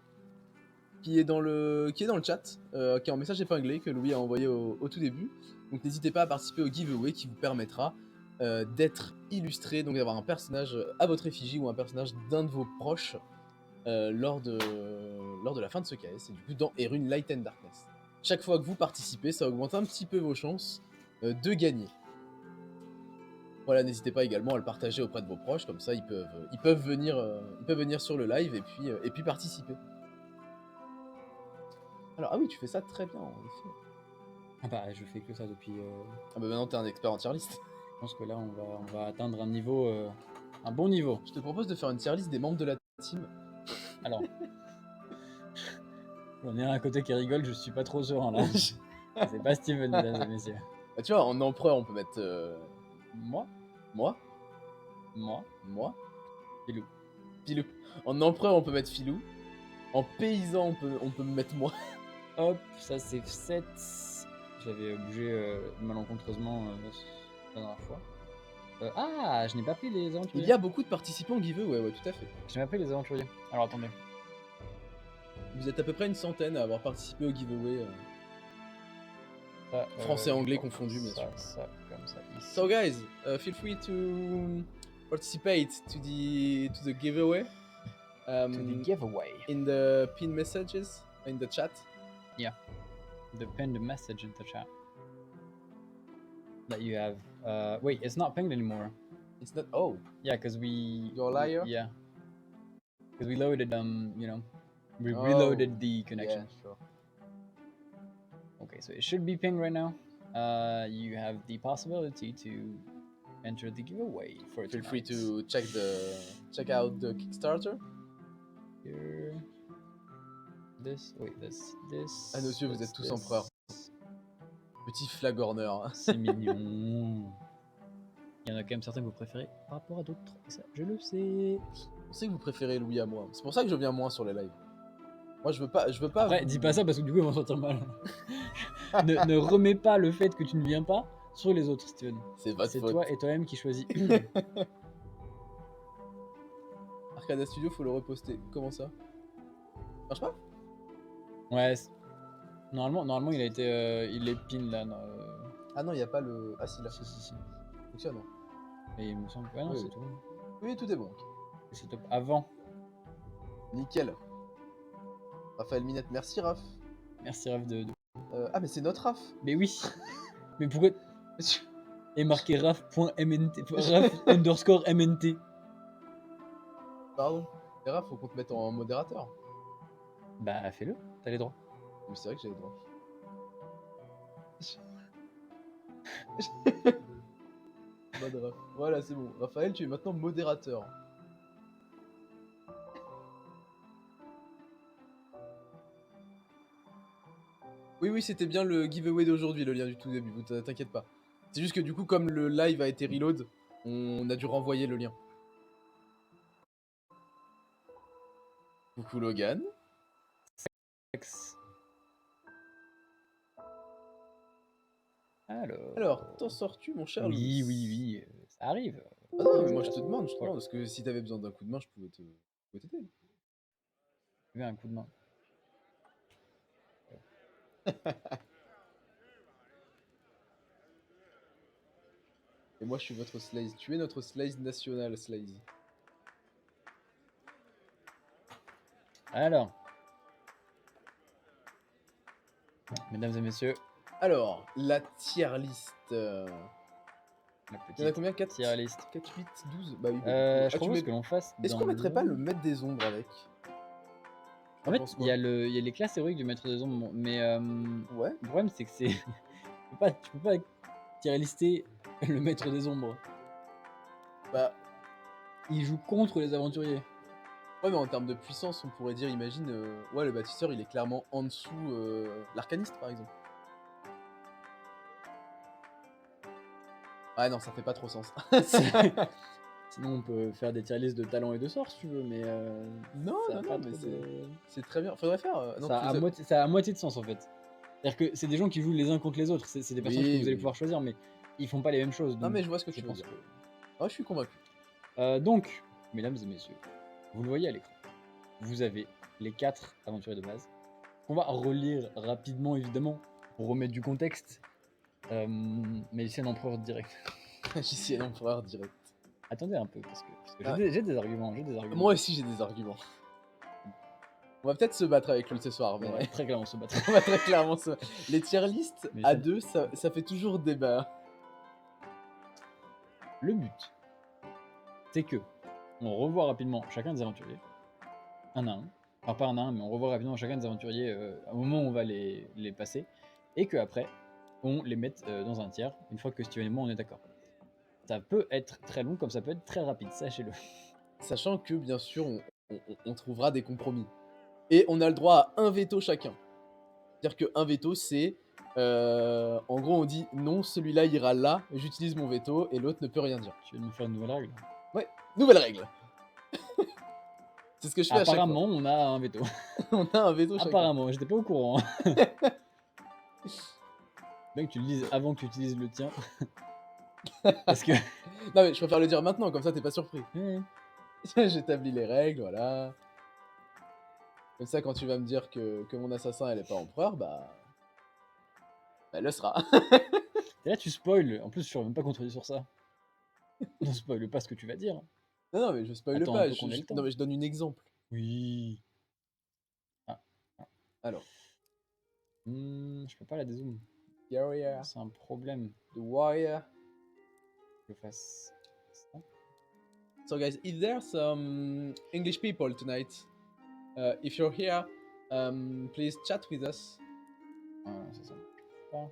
B: qui est dans le chat, qui est en message épinglé que Louis a envoyé au tout début. Donc n'hésitez pas à participer au giveaway qui vous permettra d'être illustré, donc d'avoir un personnage à votre effigie ou un personnage d'un de vos proches lors de la fin de ce KS, et du coup dans Erune Light and Darkness. Chaque fois que vous participez, ça augmente un petit peu vos chances de gagner. Voilà, n'hésitez pas également à le partager auprès de vos proches, comme ça ils peuvent venir sur le live et puis participer. Alors, ah oui, tu fais ça très bien, en effet.
A: Ah bah, je fais que ça depuis.
B: Ah bah maintenant t'es un expert en tier list.
A: Je pense que là, on va atteindre un niveau, un bon niveau.
B: Je te propose de faire une tier list des membres de la team.
A: Alors, j'en ai un à côté qui rigole, je suis pas trop serein là. C'est pas Steven, mesdames et messieurs.
B: Bah, tu vois, en empereur, on peut mettre
A: Moi,
B: moi,
A: moi, Pilou.
B: Filou. En empereur, on peut mettre Filou. En paysan, on peut me mettre moi.
A: Hop, ça c'est 7. Je l'avais bougé malencontreusement la dernière fois. Ah, je n'ai pas pris les aventuriers.
B: Il y a beaucoup de participants au giveaway, ouais, tout à fait.
A: Je n'ai pas pris les aventuriers. Alors attendez.
B: Vous êtes à peu près une centaine à avoir participé au giveaway.
A: Ça,
B: Français, anglais confondus, bien sûr.
A: Ça, comme ça. Ici.
B: So guys, feel free to participate to the giveaway.
A: To the giveaway.
B: In the pinned messages, in the chat.
A: Yeah. The pinned message in the chat. That you have. Wait, it's not pinged anymore.
B: It's not. Oh.
A: Yeah, because we.
B: You're a liar.
A: Yeah. Because we loaded you know, we reloaded the connection.
B: Yeah, sure.
A: Okay, so it should be pinged right now. You have the possibility to enter the giveaway for
B: Feel
A: tonight.
B: free to check out the Kickstarter.
A: Here. This.
B: À nos yeux, vous êtes tous empereurs. Petit flagorneur.
A: C'est mignon. Il y en a quand même certains que vous préférez par rapport à d'autres. Et ça, je le sais.
B: On sait que vous préférez Louis à moi. C'est pour ça que je viens moins sur les lives. Moi, je veux pas.
A: Après, dis pas ça parce que du coup, ils vont se sentir mal. ne remets pas le fait que tu ne viens pas sur les autres, Steven.
B: C'est votre faute.
A: C'est toi et toi-même qui choisis.
B: Arcada Studio, faut le reposter. Comment ça? Marche pas?
A: Ouais. Normalement, il a été, il est pin là.
B: Ah non, il y a pas le. Ah si, là.
A: Si.
B: Fonctionne. Hein.
A: Et il me semble que non,
B: Oui,
A: c'est
B: oui.
A: tout.
B: Oui, tout est bon.
A: C'est top. Avant.
B: Nickel. Raphaël Minette, merci Raph.
A: Merci Raph de.
B: Ah mais c'est notre Raph.
A: Mais oui. Mais pourquoi? Et marqué Raph.mnt. Raph_MNT.
B: Pardon. Et Raph, faut qu'on te mette en modérateur.
A: Bah fais-le, t'as les droits.
B: Mais c'est vrai que j'ai les droits. Mode Raph. Voilà, c'est bon. Raphaël, tu es maintenant modérateur. Oui, c'était bien le giveaway d'aujourd'hui, le lien du tout début, t'inquiète pas. C'est juste que du coup, comme le live a été reload, on a dû renvoyer le lien. Coucou Logan. Alors, t'en sors-tu, mon cher Louis?
A: Oui, ça arrive.
B: Ah non, mais moi je te demande, parce que si t'avais besoin d'un coup de main, je pouvais t'aider.
A: Tu veux un coup de main.
B: Et moi je suis votre Slaze. Tu es notre Slaze national, Slaze.
A: Alors, mesdames et messieurs,
B: alors la tier list.
A: la petite
B: Il y en a combien? 4
A: tier list.
B: 4, 8, 12. Bah oui.
A: Je propose que l'on fasse.
B: Est-ce qu'on mettrait pas le maître des ombres avec?
A: En fait, il y a les classes héroïques du maître des ombres, mais
B: ouais.
A: Le problème c'est que c'est. tu peux pas tier lister le maître des ombres.
B: Bah.
A: Il joue contre les aventuriers.
B: Ouais, mais en termes de puissance, on pourrait dire, imagine, ouais, le bâtisseur il est clairement en dessous l'arcaniste par exemple. Ah non, ça fait pas trop sens.
A: Sinon, on peut faire des tier lists de talents et de sorts si tu veux, mais.
B: Non, mais c'est très bien. Faudrait faire. Non,
A: ça a à moitié de sens en fait. C'est-à-dire que c'est des gens qui jouent les uns contre les autres. C'est des personnages que vous allez pouvoir choisir, mais ils font pas les mêmes choses. Donc
B: non, mais je vois ce que tu veux dire. Ah, je suis convaincu.
A: Donc, mesdames et messieurs, vous le voyez à l'écran. Vous avez les 4 aventuriers de base. On va relire rapidement, évidemment, pour remettre du contexte. Magicien Empereur direct.
B: Magicienne empereur direct.
A: Attendez un peu, parce que
B: Ah,
A: j'ai des arguments, j'ai des arguments.
B: moi aussi j'ai des arguments. On va peut-être se battre avec lui ce soir,
A: On va
B: mais
A: très clairement se battre.
B: on va très clairement se... Les tier list
A: Mais
B: à
A: ça-
B: deux, ça fait toujours débat.
A: Le but, c'est que on revoit rapidement chacun des aventuriers, un à un. Enfin, pas un à un, mais on revoit rapidement chacun des aventuriers au moment où on va les passer. Et qu'après, on les mette dans un tiers, une fois que Steven et moi on est d'accord. Ça peut être très long, comme ça peut être très rapide, sachez-le.
B: Sachant que, bien sûr, on trouvera des compromis. Et on a le droit à un veto chacun. C'est-à-dire qu'un veto, c'est... en gros, on dit non, celui-là ira là, j'utilise mon veto, et l'autre ne peut rien dire.
A: Tu veux nous faire une nouvelle règle?
B: Ouais, nouvelle règle. C'est ce que je fais à chaque fois.
A: Apparemment, on a un veto.
B: On a un veto chacun.
A: Apparemment, j'étais pas au courant. Hein. Bien que tu le dises avant que tu utilises le tien. Parce que.
B: Non mais je préfère le dire maintenant, comme ça t'es pas surpris.
A: Mmh.
B: J'établis les règles, voilà. Comme ça, quand tu vas me dire que mon assassin elle est pas empereur, bah elle le sera.
A: Et là, tu spoil. En plus, je suis même pas contredit sur ça. Ne spoil pas ce que tu vas dire.
B: Non, non, mais je spoil
A: Attends un
B: pas.
A: peu qu'on ait le temps.
B: Non, mais je donne un exemple.
A: Oui. Ah.
B: Alors,
A: Je peux pas la dézoom.
B: Warrior,
A: C'est un problème.
B: the warrior.
A: Que je fasse ça.
B: So guys, if there's some English people tonight, if you're here, please chat with us.
A: C'est ça. Pas.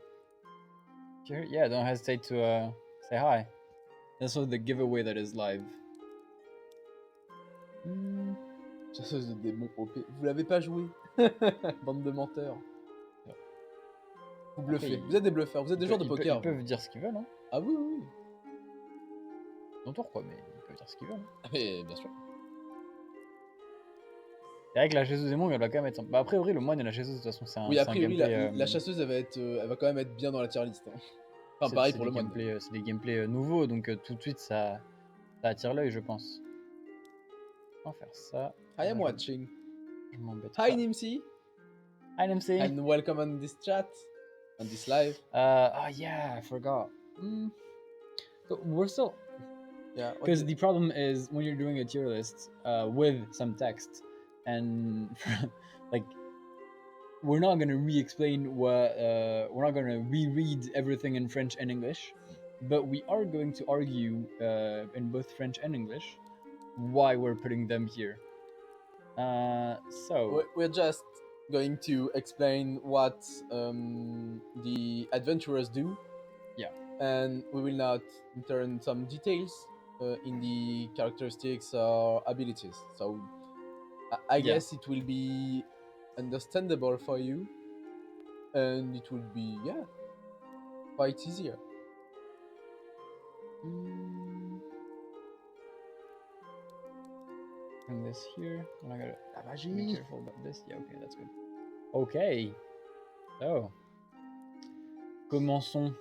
A: Yeah, don't hesitate to say hi. That's also the giveaway that is live.
B: Chasseuse de démons OP. Vous l'avez pas joué? Bande de menteurs. Vous bluffez.
A: Après,
B: vous êtes des bluffeurs, vous êtes des joueurs de poker.
A: Ils peuvent dire ce qu'ils veulent. Hein.
B: Ah oui, oui, oui.
A: Dans ton quoi, mais ils peuvent dire ce qu'ils veulent.
B: Ah, mais bien sûr.
A: C'est vrai que la chasseuse des démons, elle va quand même être. Bah, a priori, le moine et la chasseuse, de toute façon, c'est un.
B: Oui, a
A: c'est un
B: priori,
A: gameplay,
B: la chasseuse, elle va quand même être bien dans la tier list. Hein. Enfin, pareil pour le moine.
A: C'est des gameplays nouveaux, donc tout de suite, ça attire l'œil, je pense. On va faire ça.
B: I am watching.
A: Je m'embête
B: Hi
A: pas.
B: Nimsy.
A: Hi Nimsy.
B: And welcome on this chat, on this live.
A: Oh yeah, I forgot. So we're still.
B: Yeah.
A: Because the problem is when you're doing a tier list with some text, and like we're not gonna re-explain what we're not gonna reread everything in French and English, but we are going to argue in both French and English why we're putting them here. So
B: we're just going to explain what the adventurers do.
A: Yeah.
B: And we will not turn some details in the characteristics or abilities. So I guess it will be understandable for you, and it will be quite easier.
A: Bring this here, and I gotta
B: La
A: be
B: magie.
A: careful about this. Yeah, okay, that's good. Okay. So, commençons.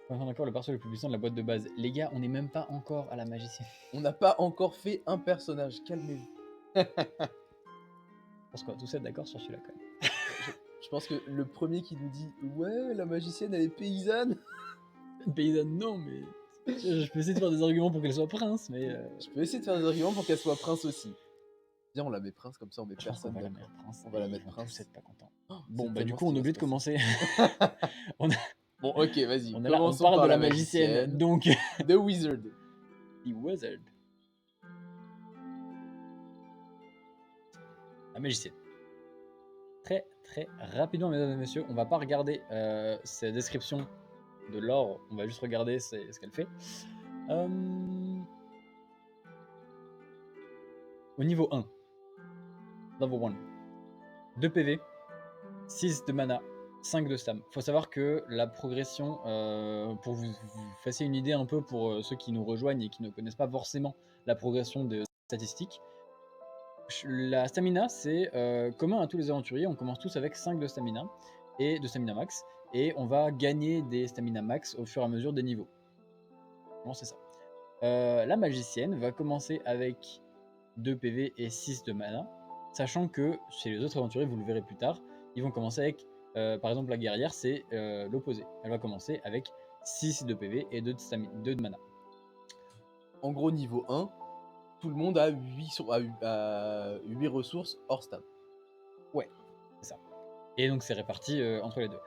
A: Enfin, d'accord, le perso le plus puissant de la boîte de base. Les gars, on n'est même pas encore à la magicienne.
B: On n'a pas encore fait un personnage, calmez-vous.
A: Je pense qu'on va tous être d'accord sur celui-là quand même.
B: Je pense que le premier qui nous dit ouais, la magicienne elle est paysanne.
A: Paysanne, non, mais. Je peux essayer de faire des arguments pour qu'elle soit prince, mais.
B: Je peux essayer de faire des arguments pour qu'elle soit prince aussi. Viens, on la met prince comme ça, on met personne.
A: On va la mettre prince.
B: On va la mettre prince.
A: Tous être pas content.
B: Oh,
A: bon, bah, du coup, on oublie de commencer.
B: Bon, ok, vas-y.
A: On parle de la magicienne. Donc.
B: The Wizard.
A: The Wizard. La magicienne. Très très rapidement, mesdames et messieurs, on va pas regarder ces descriptions de l'or, on va juste regarder ce qu'elle fait. Au niveau 1, level 1, 2 PV, 6 de mana, 5 de stam. Faut savoir que la progression, pour vous fassiez une idée un peu pour ceux qui nous rejoignent et qui ne connaissent pas forcément la progression des statistiques, la stamina c'est commun à tous les aventuriers, on commence tous avec 5 de stamina et de stamina max, et on va gagner des stamina max au fur et à mesure des niveaux. Bon, c'est ça. La magicienne va commencer avec 2 PV et 6 de mana, sachant que chez les autres aventuriers, vous le verrez plus tard, ils vont commencer avec Par exemple, la guerrière, c'est l'opposé. Elle va commencer avec 6 de PV et 2 de mana.
B: En gros, niveau 1, tout le monde a 8 ressources hors stab.
A: Ouais, c'est ça. Et donc c'est réparti entre les deux.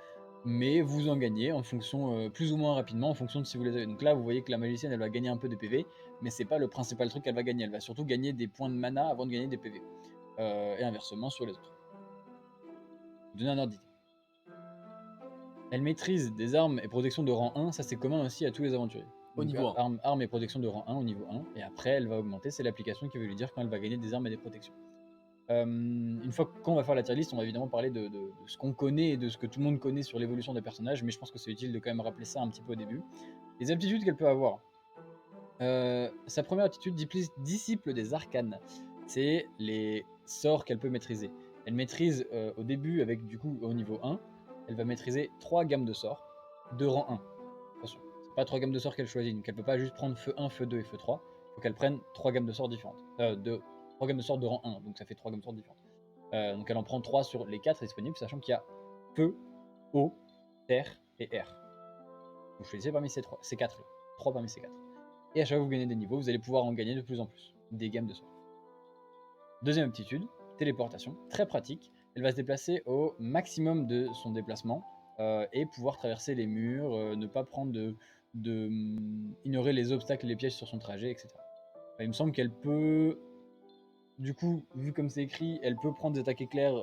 A: Mais vous en gagnez en fonction, plus ou moins rapidement, en fonction de si vous les avez. Donc là, vous voyez que la magicienne, elle va gagner un peu de PV, mais c'est pas le principal truc qu'elle va gagner. Elle va surtout gagner des points de mana avant de gagner des PV. Et inversement sur les autres. Vous donner un ordre d'idée. Elle maîtrise des armes et protections de rang 1, ça c'est commun aussi à tous les aventuriers.
B: Au
A: Donc,
B: niveau 1.
A: Armes et protections de rang 1 au niveau 1, et après elle va augmenter, c'est l'application qui veut lui dire quand elle va gagner des armes et des protections. Une fois qu'on va faire la tier list, on va évidemment parler de ce qu'on connaît et de ce que tout le monde connaît sur l'évolution des personnages, mais je pense que c'est utile de quand même rappeler ça un petit peu au début. Les aptitudes qu'elle peut avoir. Sa première aptitude, disciple des arcanes, c'est les sorts qu'elle peut maîtriser. Elle maîtrise au début, avec du coup au niveau 1, elle va maîtriser 3 gammes de sorts de rang 1. Attention, c'est pas 3 gammes de sorts qu'elle choisit, donc elle peut pas juste prendre feu 1, feu 2 et feu 3. Il faut qu'elle prenne 3 gammes de sorts différentes. 3 gammes de sorts de rang 1, donc ça fait 3 gammes de sorts différentes. Donc elle en prend 3 sur les 4 disponibles, sachant qu'il y a feu, eau, terre et air. Vous choisissez parmi ces 4 là. 3 parmi ces 4. Et à chaque fois que vous gagnez des niveaux, vous allez pouvoir en gagner de plus en plus, des gammes de sorts. Deuxième aptitude, téléportation, très pratique. Elle va se déplacer au maximum de son déplacement et pouvoir traverser les murs, ne pas prendre ignorer les obstacles et les pièges sur son trajet, etc. Il me semble qu'elle peut, du coup, vu comme c'est écrit, elle peut prendre des attaques éclairs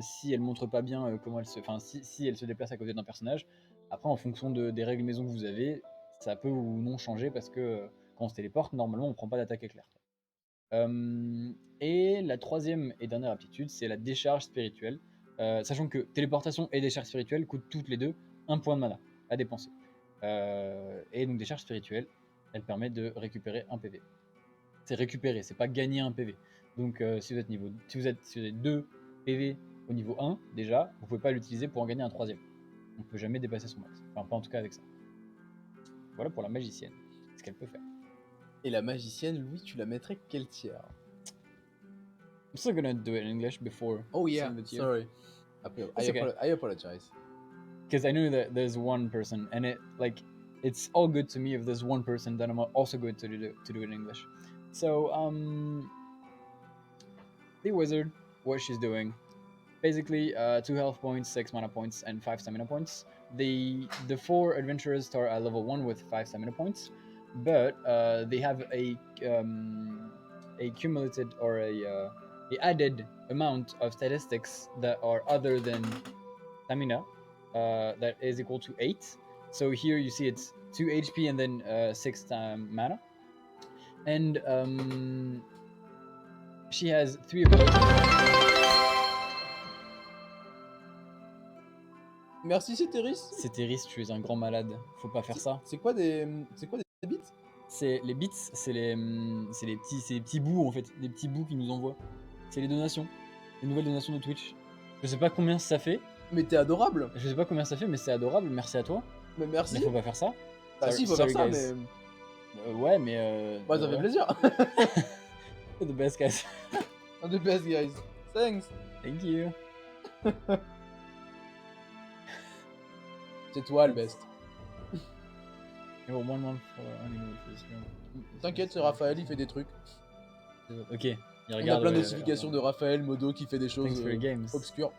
A: si elle montre pas bien comment elle se, enfin si elle se déplace à côté d'un personnage. Après, en fonction des règles maison que vous avez, ça peut ou non changer parce que quand on se téléporte, normalement, on prend pas d'attaque éclair. Et la troisième et dernière aptitude, c'est la décharge spirituelle. Sachant que téléportation et décharge spirituelle coûtent toutes les deux un point de mana à dépenser. Et donc décharge spirituelle, elle permet de récupérer un PV. C'est récupérer, c'est pas gagner un PV. Donc si vous avez 2 PV au niveau 1, déjà, vous pouvez pas l'utiliser pour en gagner un troisième. On peut jamais dépasser son max. Enfin, pas en tout cas avec ça. Voilà pour la magicienne, ce qu'elle peut faire.
B: Et la magicienne, Louis, tu la mettrais quel tiers?
A: I'm still gonna do it in English before.
B: Oh yeah,
A: saying it to you.
B: sorry. I apologize.
A: Because I know that there's one person, and it's all good to me if there's one person that I'm also going to do it in English. So the wizard, what she's doing, basically 2 health points, 6 mana points, and 5 stamina points. The 4 adventurers start at level 1 with 5 stamina points, but they have a cumulated or a added amount of statistics that are other than stamina that is equal to 8. So here you see it's 2 HP and then 6 mana. And she has 3 abilities.
B: Merci Céteris.
A: Céteris, tu es un grand malade. Faut pas faire ça.
B: C'est quoi des bits?
A: C'est les bits, c'est les petits bouts en fait, des petits bouts qu'ils nous envoient. C'est les donations, les nouvelles donations de Twitch. Je sais pas combien ça fait.
B: Mais t'es adorable.
A: Je sais pas combien ça fait, mais c'est adorable. Merci à toi.
B: Mais merci.
A: Mais faut pas faire ça.
B: Bah si, faut faire ça, mais.
A: Ouais, mais.
B: Bah ça fait plaisir.
A: The best guys.
B: The best guys. Thanks.
A: Thank you.
B: C'est toi le best. T'inquiète, c'est Raphaël, il fait des trucs.
A: Ok.
B: On a plein de notifications de Raphaël Modo qui fait des choses obscures.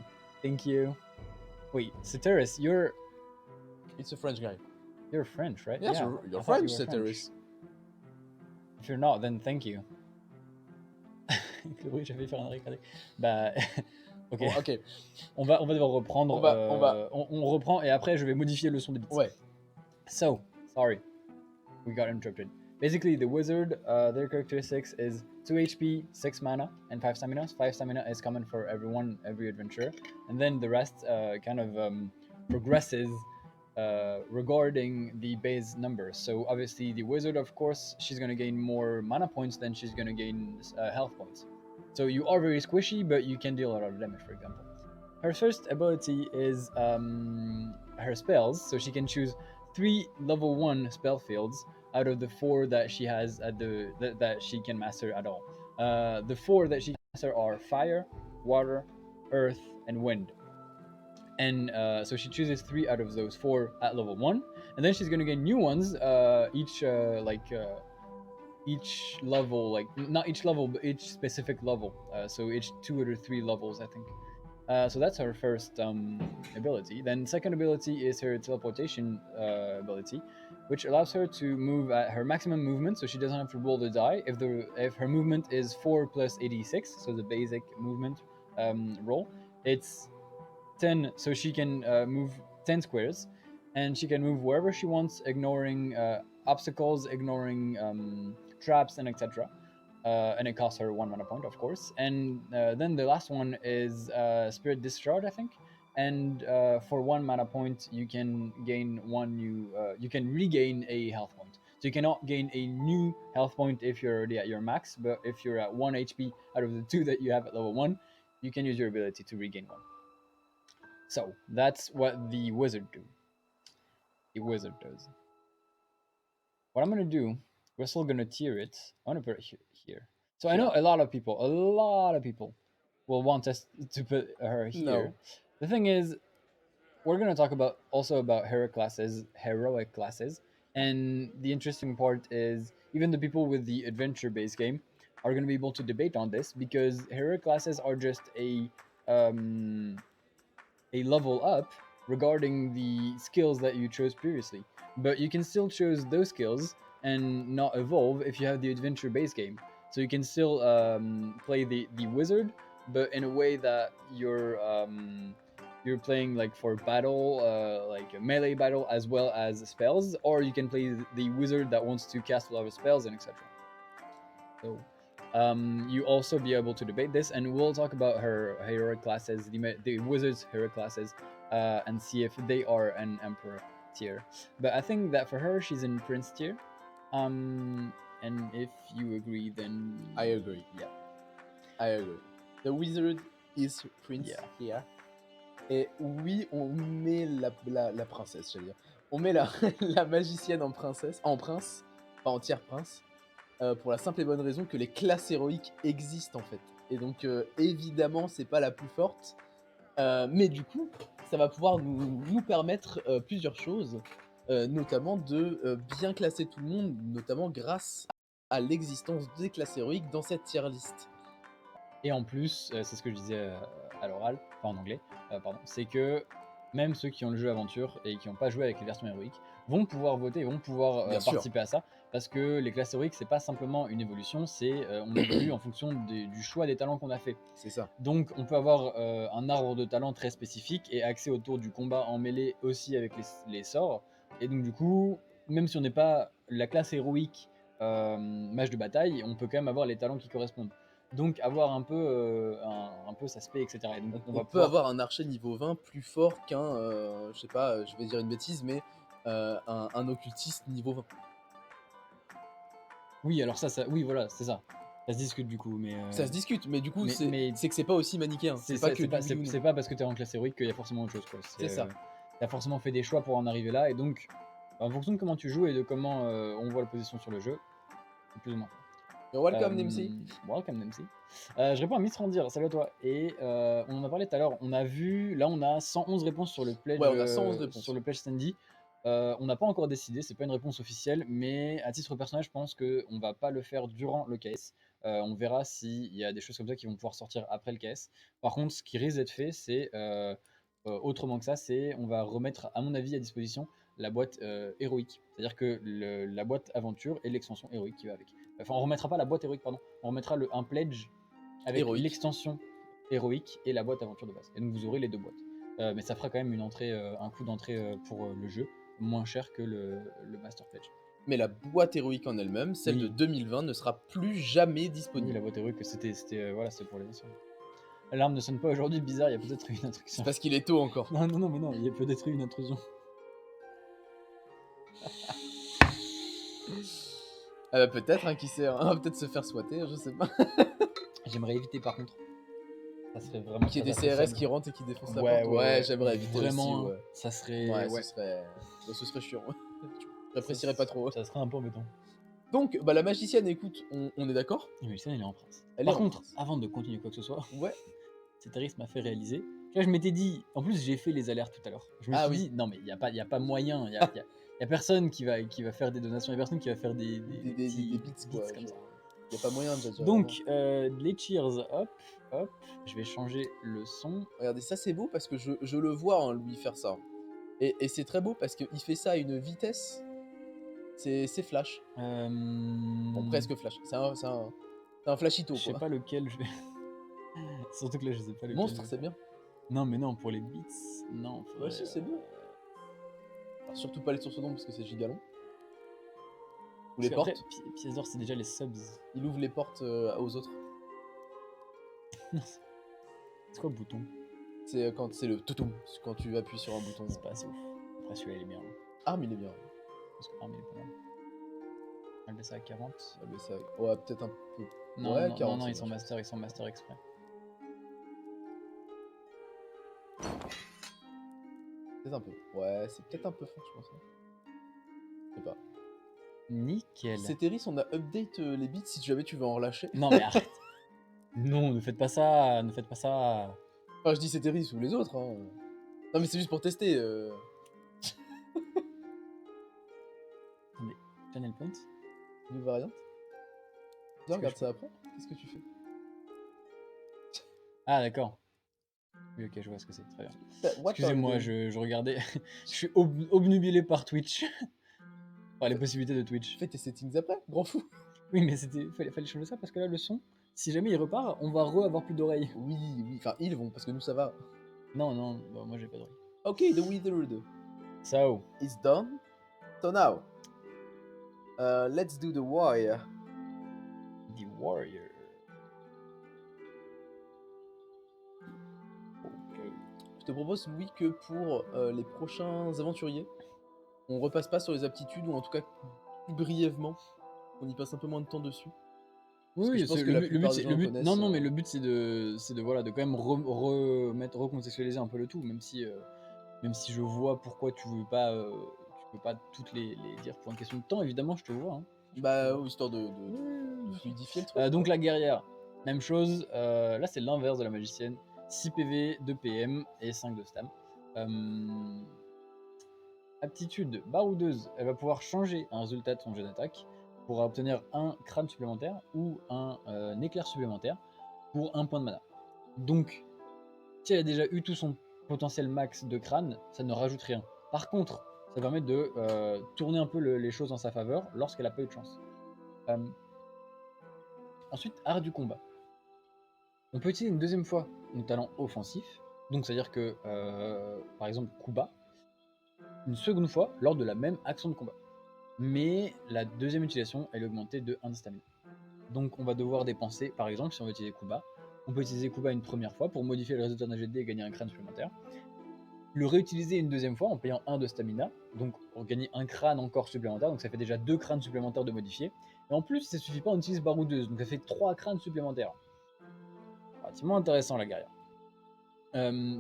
A: Thank you. Wait, Céteris, you're...
B: It's a French guy.
A: You're French, right?
B: Yes, yeah, you're French, Céteris.
A: If you're not, then thank you. Le bruit, j'avais fait un recadré. Bah... ok.
B: Bon, ok.
A: On va devoir reprendre. On reprend et après je vais modifier le son des bits.
B: Ouais.
A: So, sorry. We got interrupted. Basically, the wizard, their characteristics is 2 HP, 6 mana, and 5 stamina. 5 stamina is common for every adventurer. And then the rest kind of progresses regarding the base numbers. So obviously the wizard, of course, she's going to gain more mana points than she's going to gain health points. So you are very squishy, but you can deal a lot of damage, for example. Her first ability is her spells, so she can choose 3 level 1 spell fields out of the 4 that she has that she can master at all. The 4 that she can master are fire, water, earth, and wind. And so she chooses 3 out of those 4 at level 1, and then she's gonna gain new ones each level, like not each level, but each specific level. So each 2 or 3 levels, I think. So that's her first ability. Then second ability is her teleportation ability, which allows her to move at her maximum movement, so she doesn't have to roll the die. If her movement is 4 plus 86, so the basic movement roll, it's 10, so she can move 10 squares, and she can move wherever she wants, ignoring obstacles, ignoring traps, and etc. And it costs her 1 mana point, of course. And then the last one is Spirit Discharge, I think. And for 1 mana point, you can gain you can regain a health point. So you cannot gain a new health point if you're already at your max, but if you're at 1 HP out of the 2 that you have at level 1, you can use your ability to regain 1. So that's what the wizard do. The wizard does. What I'm gonna do, we're still gonna tier it. I'm gonna put it here. So I know a lot of people will want us to put her here.
B: No.
A: The thing is, we're gonna talk about heroic classes, and the interesting part is even the people with the adventure-based game are gonna be able to debate on this, because heroic classes are just a level up regarding the skills that you chose previously. But you can still choose those skills and not evolve if you have the adventure base game. So you can still play the wizard, but in a way that you're playing like for battle, like a melee battle as well as spells, or you can play the wizard that wants to cast a lot of spells and etc. So you also be able to debate this, and we'll talk about her heroic classes, the wizard's heroic classes, and see if they are an emperor tier. But I think that for her, she's in prince tier. And if you agree, then
B: I agree.
A: Yeah,
B: I agree. The wizard is prince here. Et oui, on met la princesse, j'allais dire. On met la, la magicienne en princesse, en prince, pas en tiers prince, pour la simple et bonne raison que les classes héroïques existent en fait. Et donc évidemment, c'est pas la plus forte, mais du coup, ça va pouvoir nous permettre plusieurs choses, notamment de bien classer tout le monde, notamment grâce à l'existence des classes héroïques dans cette tier list.
A: Et en plus, c'est ce que je disais à l'oral, enfin en anglais, pardon, c'est que même ceux qui ont le jeu aventure et qui n'ont pas joué avec les versions héroïques vont pouvoir voter, vont pouvoir participer à ça, parce que les classes héroïques, c'est pas simplement une évolution, c'est on évolue en fonction du choix des talents qu'on a fait.
B: C'est ça.
A: Donc on peut avoir un arbre de talent très spécifique et axé autour du combat en mêlée aussi avec les sorts. Et donc du coup, même si on n'est pas la classe héroïque mage de bataille, on peut quand même avoir les talents qui correspondent. Donc avoir un peu sa spé, etc. Et donc,
B: on peut avoir un archer niveau 20 plus fort qu'un, je sais pas, je vais dire une bêtise, mais un occultiste niveau 20.
A: Oui, alors oui, voilà, c'est ça. Ça se discute du coup, mais...
B: Ça se discute, mais du coup, c'est que c'est pas aussi manichéen. C'est pas
A: parce que t'es en classe héroïque qu'il y a forcément autre chose, quoi.
B: C'est ça.
A: T'as forcément fait des choix pour en arriver là, et donc, en fonction de comment tu joues et de comment on voit la position sur le jeu, c'est plus ou moins.
B: Welcome, Nimsy.
A: Welcome, Nimsy. Je réponds à Miss Randir, salut à toi. Et on en a parlé tout à l'heure, on a vu, là on a 111 réponses sur le pledge,
B: on a 111 réponses.
A: Sur le pledge Sandy. On n'a pas encore décidé, c'est pas une réponse officielle, mais à titre personnel, je pense qu'on va pas le faire durant le KS. On verra s'il y a des choses comme ça qui vont pouvoir sortir après le KS. Par contre, ce qui risque d'être fait, c'est autrement que ça, c'est on va remettre, à mon avis, à disposition la boîte héroïque. C'est-à-dire que la boîte aventure et l'extension héroïque qui va avec. Enfin, on remettra pas la boîte héroïque, pardon. On remettra un pledge avec l'extension héroïque et la boîte aventure de base. Et donc vous aurez les deux boîtes. Mais ça fera quand même une entrée, un coût d'entrée pour le jeu moins cher que le Master Pledge.
B: Mais la boîte héroïque en elle-même, celle de 2020, ne sera plus jamais disponible.
A: Oui, la boîte héroïque, c'était voilà, c'est pour les nations. L'alarme ne sonne pas aujourd'hui, bizarre, il y a peut-être une intrusion.
B: C'est parce qu'il est tôt encore.
A: Non, mais non, il y a peut-être une intrusion.
B: Peut-être, hein, qui sait, on va peut-être se faire squatter, je sais pas.
A: J'aimerais éviter par contre. Ça serait vraiment.
B: Qu'il y ait des CRS qui rentrent et qui défoncent la porte. Ouais, j'aimerais éviter
A: vraiment,
B: aussi. Ouais.
A: Ça serait.
B: Ce serait chiant. J'apprécierais pas trop.
A: Ça serait un peu embêtant.
B: Donc, la magicienne, écoute, on est d'accord ?
A: La magicienne, elle est en prince. Par contre, avant de continuer quoi que ce soit, Cétaris m'a fait réaliser Tu vois, je m'étais dit, en plus j'ai fait les alertes tout à l'heure. Je me
B: Ah
A: suis
B: oui.
A: dit, non mais il y a pas moyen, il y a personne qui va faire des donations, il y a personne qui va faire des
B: Des
A: petits
B: bits,
A: bits
B: quoi.
A: comme ça.
B: Genre, y a pas moyen déjà, vraiment.
A: Donc, les cheers, hop, je vais changer le son.
B: Regardez, ça c'est beau parce que je le vois, hein, lui, faire ça. Et c'est très beau parce qu'il fait ça à une vitesse. C'est flash. Bon, presque flash. C'est un flashito,
A: Je sais
B: quoi.
A: pas lequel je vais. Surtout que là, je sais pas lequel je
B: Monstre,
A: vais
B: c'est
A: faire.
B: bien.
A: Non, mais non, pour les beats, non,
B: Ouais,
A: faudrait.
B: si, c'est bien. Alors, surtout pas les sources d'ombre parce que c'est gigalon. Ou
A: Parce
B: les
A: qu'après,
B: portes.
A: pièce d'or, c'est déjà les subs.
B: Il ouvre les portes aux autres.
A: Non, c'est quoi le bouton?
B: C'est quand c'est le toutoum. C'est quand tu appuies sur un bouton.
A: C'est pas assez ouf. Après, celui-là, il est bien. Hein.
B: Arme, il est bien.
A: Parce que l'arme, il est pas mal. On va le baisser à 40.
B: Ah, mais ça... Ouais, peut-être un peu.
A: Non,
B: Ouais,
A: non,
B: 40.
A: non,
B: c'est
A: ils
B: bien,
A: sont master exprès.
B: peut-être un peu. Ouais, c'est peut-être un peu fort, je pense. Hein. Je sais pas.
A: Nickel.
B: Céteris, on a update les bits si jamais tu veux en relâcher.
A: Non, mais arrête. Non, ne faites pas ça, ne faites pas ça.
B: Enfin, je dis Céteris ou les autres. Hein. Non, mais c'est juste pour tester.
A: Attendez, channel point.
B: New variante.
A: Est-ce
B: Viens,
A: que
B: regarde
A: je
B: ça après. Qu'est-ce que tu fais?
A: Ah, d'accord. Oui, ok, je vois ce que c'est. Très bien.
B: What are you
A: Excusez-moi,
B: doing?
A: je regardais. Je suis obnubilé par Twitch. Par les possibilités de Twitch.
B: Fais tes settings après, grand fou.
A: Oui, mais fallait changer ça parce que là, le son, si jamais il repart, on va avoir plus d'oreilles.
B: Oui, oui. Enfin, ils vont, parce que nous, ça va.
A: Non, non, bah, moi j'ai pas d'oreilles.
B: Ok, the withered
A: So,
B: is done. So now, let's do the wire.
A: The Warrior. Ok.
B: Je te propose, Louis, que pour les prochains aventuriers, on repasse pas sur les aptitudes, ou en tout cas plus brièvement, on y passe un peu moins de temps dessus. Parce que je
A: Oui,
B: pense que la plupart des gens connaissent.
A: non, non, mais le but c'est de voilà, de quand même recontextualiser un peu le tout, même si je vois pourquoi tu peux pas toutes les dire pour une question de temps, évidemment, je te vois. Hein.
B: Bah, histoire de
A: Oui.
B: fluidifier le truc.
A: Donc la guerrière, même chose, là c'est l'inverse de la magicienne, 6 PV, 2 PM et 5 de stam. Aptitude, baroudeuse, elle va pouvoir changer un résultat de son jeu d'attaque pour obtenir un crâne supplémentaire ou un éclair supplémentaire pour un point de mana. Donc, si elle a déjà eu tout son potentiel max de crâne, ça ne rajoute rien. Par contre, ça permet de tourner un peu les choses en sa faveur lorsqu'elle n'a pas eu de chance. Ensuite, art du combat. On peut utiliser une deuxième fois nos talents offensifs, donc c'est-à-dire que, par exemple, coup bas, une seconde fois lors de la même action de combat. Mais la deuxième utilisation, elle est augmentée de 1 de stamina. Donc on va devoir dépenser, par exemple, si on veut utiliser Kuba, on peut utiliser Kuba une première fois pour modifier le résultat d'un jet de dés et gagner un crâne supplémentaire. Le réutiliser une deuxième fois en payant 1 de stamina, donc pour gagner un crâne encore supplémentaire, donc ça fait déjà 2 crânes supplémentaires de modifier. Et en plus, ça suffit pas, on utilise baroudeuse, donc ça fait 3 crânes supplémentaires. Relativement intéressant la guerrière.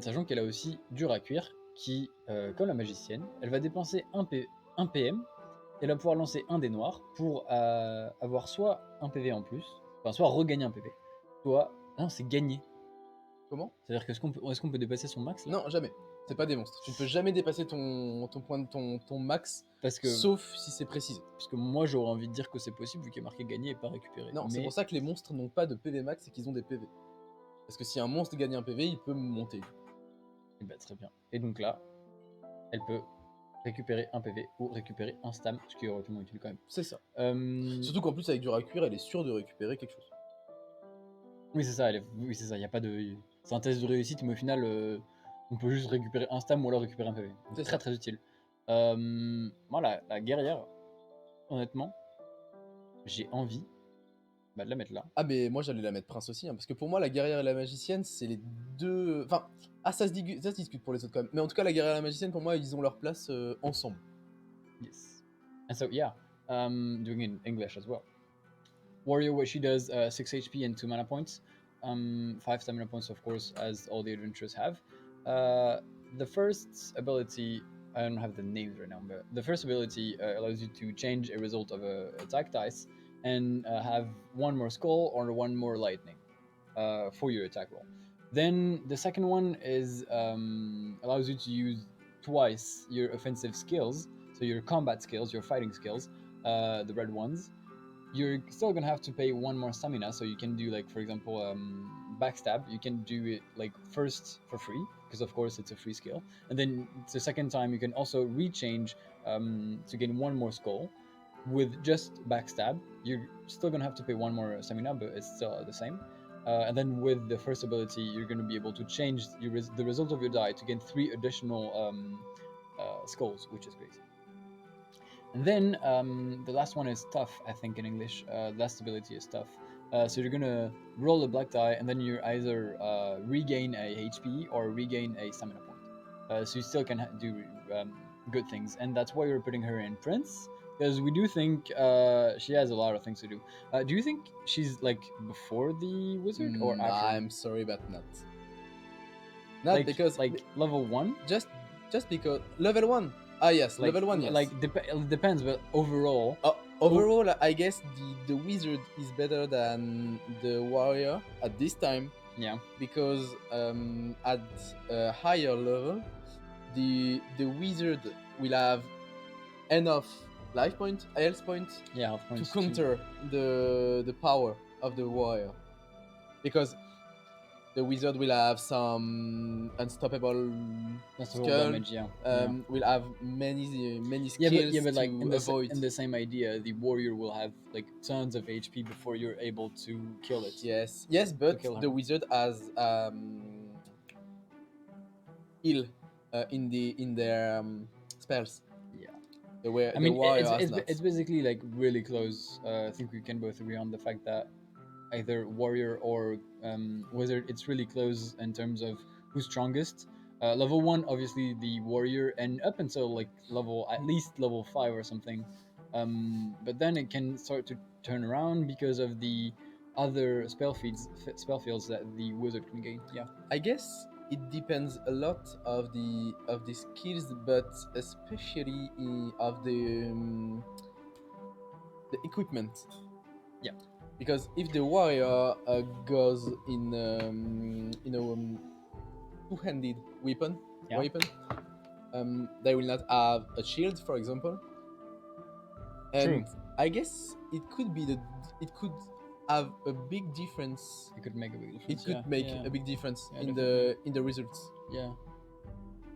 A: Sachant qu'elle a aussi dur à cuire, qui, comme la magicienne, elle va dépenser 1 PM elle va pouvoir lancer un dé noir pour avoir soit un PV en plus, enfin soit regagner un PV, soit... Ah non, c'est gagner.
B: Comment?
A: C'est-à-dire que est-ce qu'on peut dépasser son max là?
B: Non, jamais. C'est pas des monstres. Tu ne peux jamais dépasser ton point de ton max,
A: Parce que,
B: sauf si c'est précisé.
A: parce que moi j'aurais envie de dire que c'est possible vu qu'il est marqué gagner et pas récupérer.
B: Non, c'est
A: mais
B: pour ça que les monstres n'ont pas de PV max et qu'ils ont des PV. Parce que si un monstre gagne un PV, il peut monter.
A: eh ben, très bien. Et donc là, elle peut récupérer un PV ou récupérer un stam, ce qui est relativement utile quand même.
B: C'est ça.
A: Euh,
B: Surtout qu'en plus, avec du cuire, elle est sûre de récupérer quelque chose.
A: Oui, c'est ça, oui, c'est ça, il n'y a pas de... C'est un test de réussite, mais au final, on peut juste récupérer un stam ou alors récupérer un PV. Donc,
B: C'est
A: très
B: ça.
A: très utile. Moi, la guerrière, honnêtement, j'ai envie de la mettre là.
B: Ah, mais moi j'allais la mettre prince aussi, hein, parce que pour moi, la guerrière et la magicienne, c'est les deux. Enfin, ça se discute pour les autres quand même. Mais en tout cas, la guerrière et la magicienne, pour moi, ils ont leur place ensemble.
A: Yes. And so, yeah, doing it in English as well. Warrior, what she does, 6 HP and 2 mana points. 5 stamina points, of course, as all the adventurers have. The first ability, I don't have the names right now, but the first ability allows you to change a result of a attack dice and have one more skull or one more lightning for your attack roll. Then the second one is allows you to use twice your offensive skills, so your combat skills, your fighting skills, the red ones. You're still gonna have to pay one more stamina, so you can do like, for example, backstab. You can do it like first for free, because of course it's a free skill, and then the second time you can also rechange to gain one more skull. With just backstab, you're still gonna have to pay one more stamina, but it's still the same. And then with the first ability, you're gonna be able to change the result of your die to gain 3 additional skulls, which is crazy. And then the last one is tough, I think in English. Last ability is tough. So you're gonna roll a black die, and then you either regain a HP or regain a stamina point. So you still can do good things, and that's why we're putting her in Prince, because we do think she has a lot of things to do. Do you think she's like before the wizard or after?
B: I'm sorry, but not. Not
A: Like,
B: because
A: like level 1.
B: just because level 1. Ah yes,
A: Like,
B: level 1. Yes.
A: Like it depends, but overall.
B: Overall, I guess the wizard is better than the warrior at this time.
A: Yeah.
B: Because at a higher level, the wizard will have enough life point, health point,
A: Yeah, health points
B: to counter the power of the warrior. Because the wizard will have some unstoppable skill,
A: damage, yeah.
B: will have many skills
A: but like
B: to avoid.
A: in the same idea, the warrior will have like tons of HP before you're able to kill it.
B: Yes, but the wizard has heal in their spells.
A: Yeah.
B: The way
A: I mean,
B: the warrior
A: it's basically like really close. I think we can both agree on the fact that either warrior or wizard, it's really close in terms of who's strongest. Level 1, obviously the warrior, and up until like at least level 5 or something. But then it can start to turn around because of the other spell fields that the wizard can gain. Yeah,
B: I guess it depends a lot of the skills, but especially of the equipment.
A: Yeah.
B: Because if the warrior goes in two-handed weapon, they will not have a shield, for example. And
A: True.
B: I guess it could have a big difference.
A: It could make a big difference.
B: It could make a big difference in the results.
A: Yeah.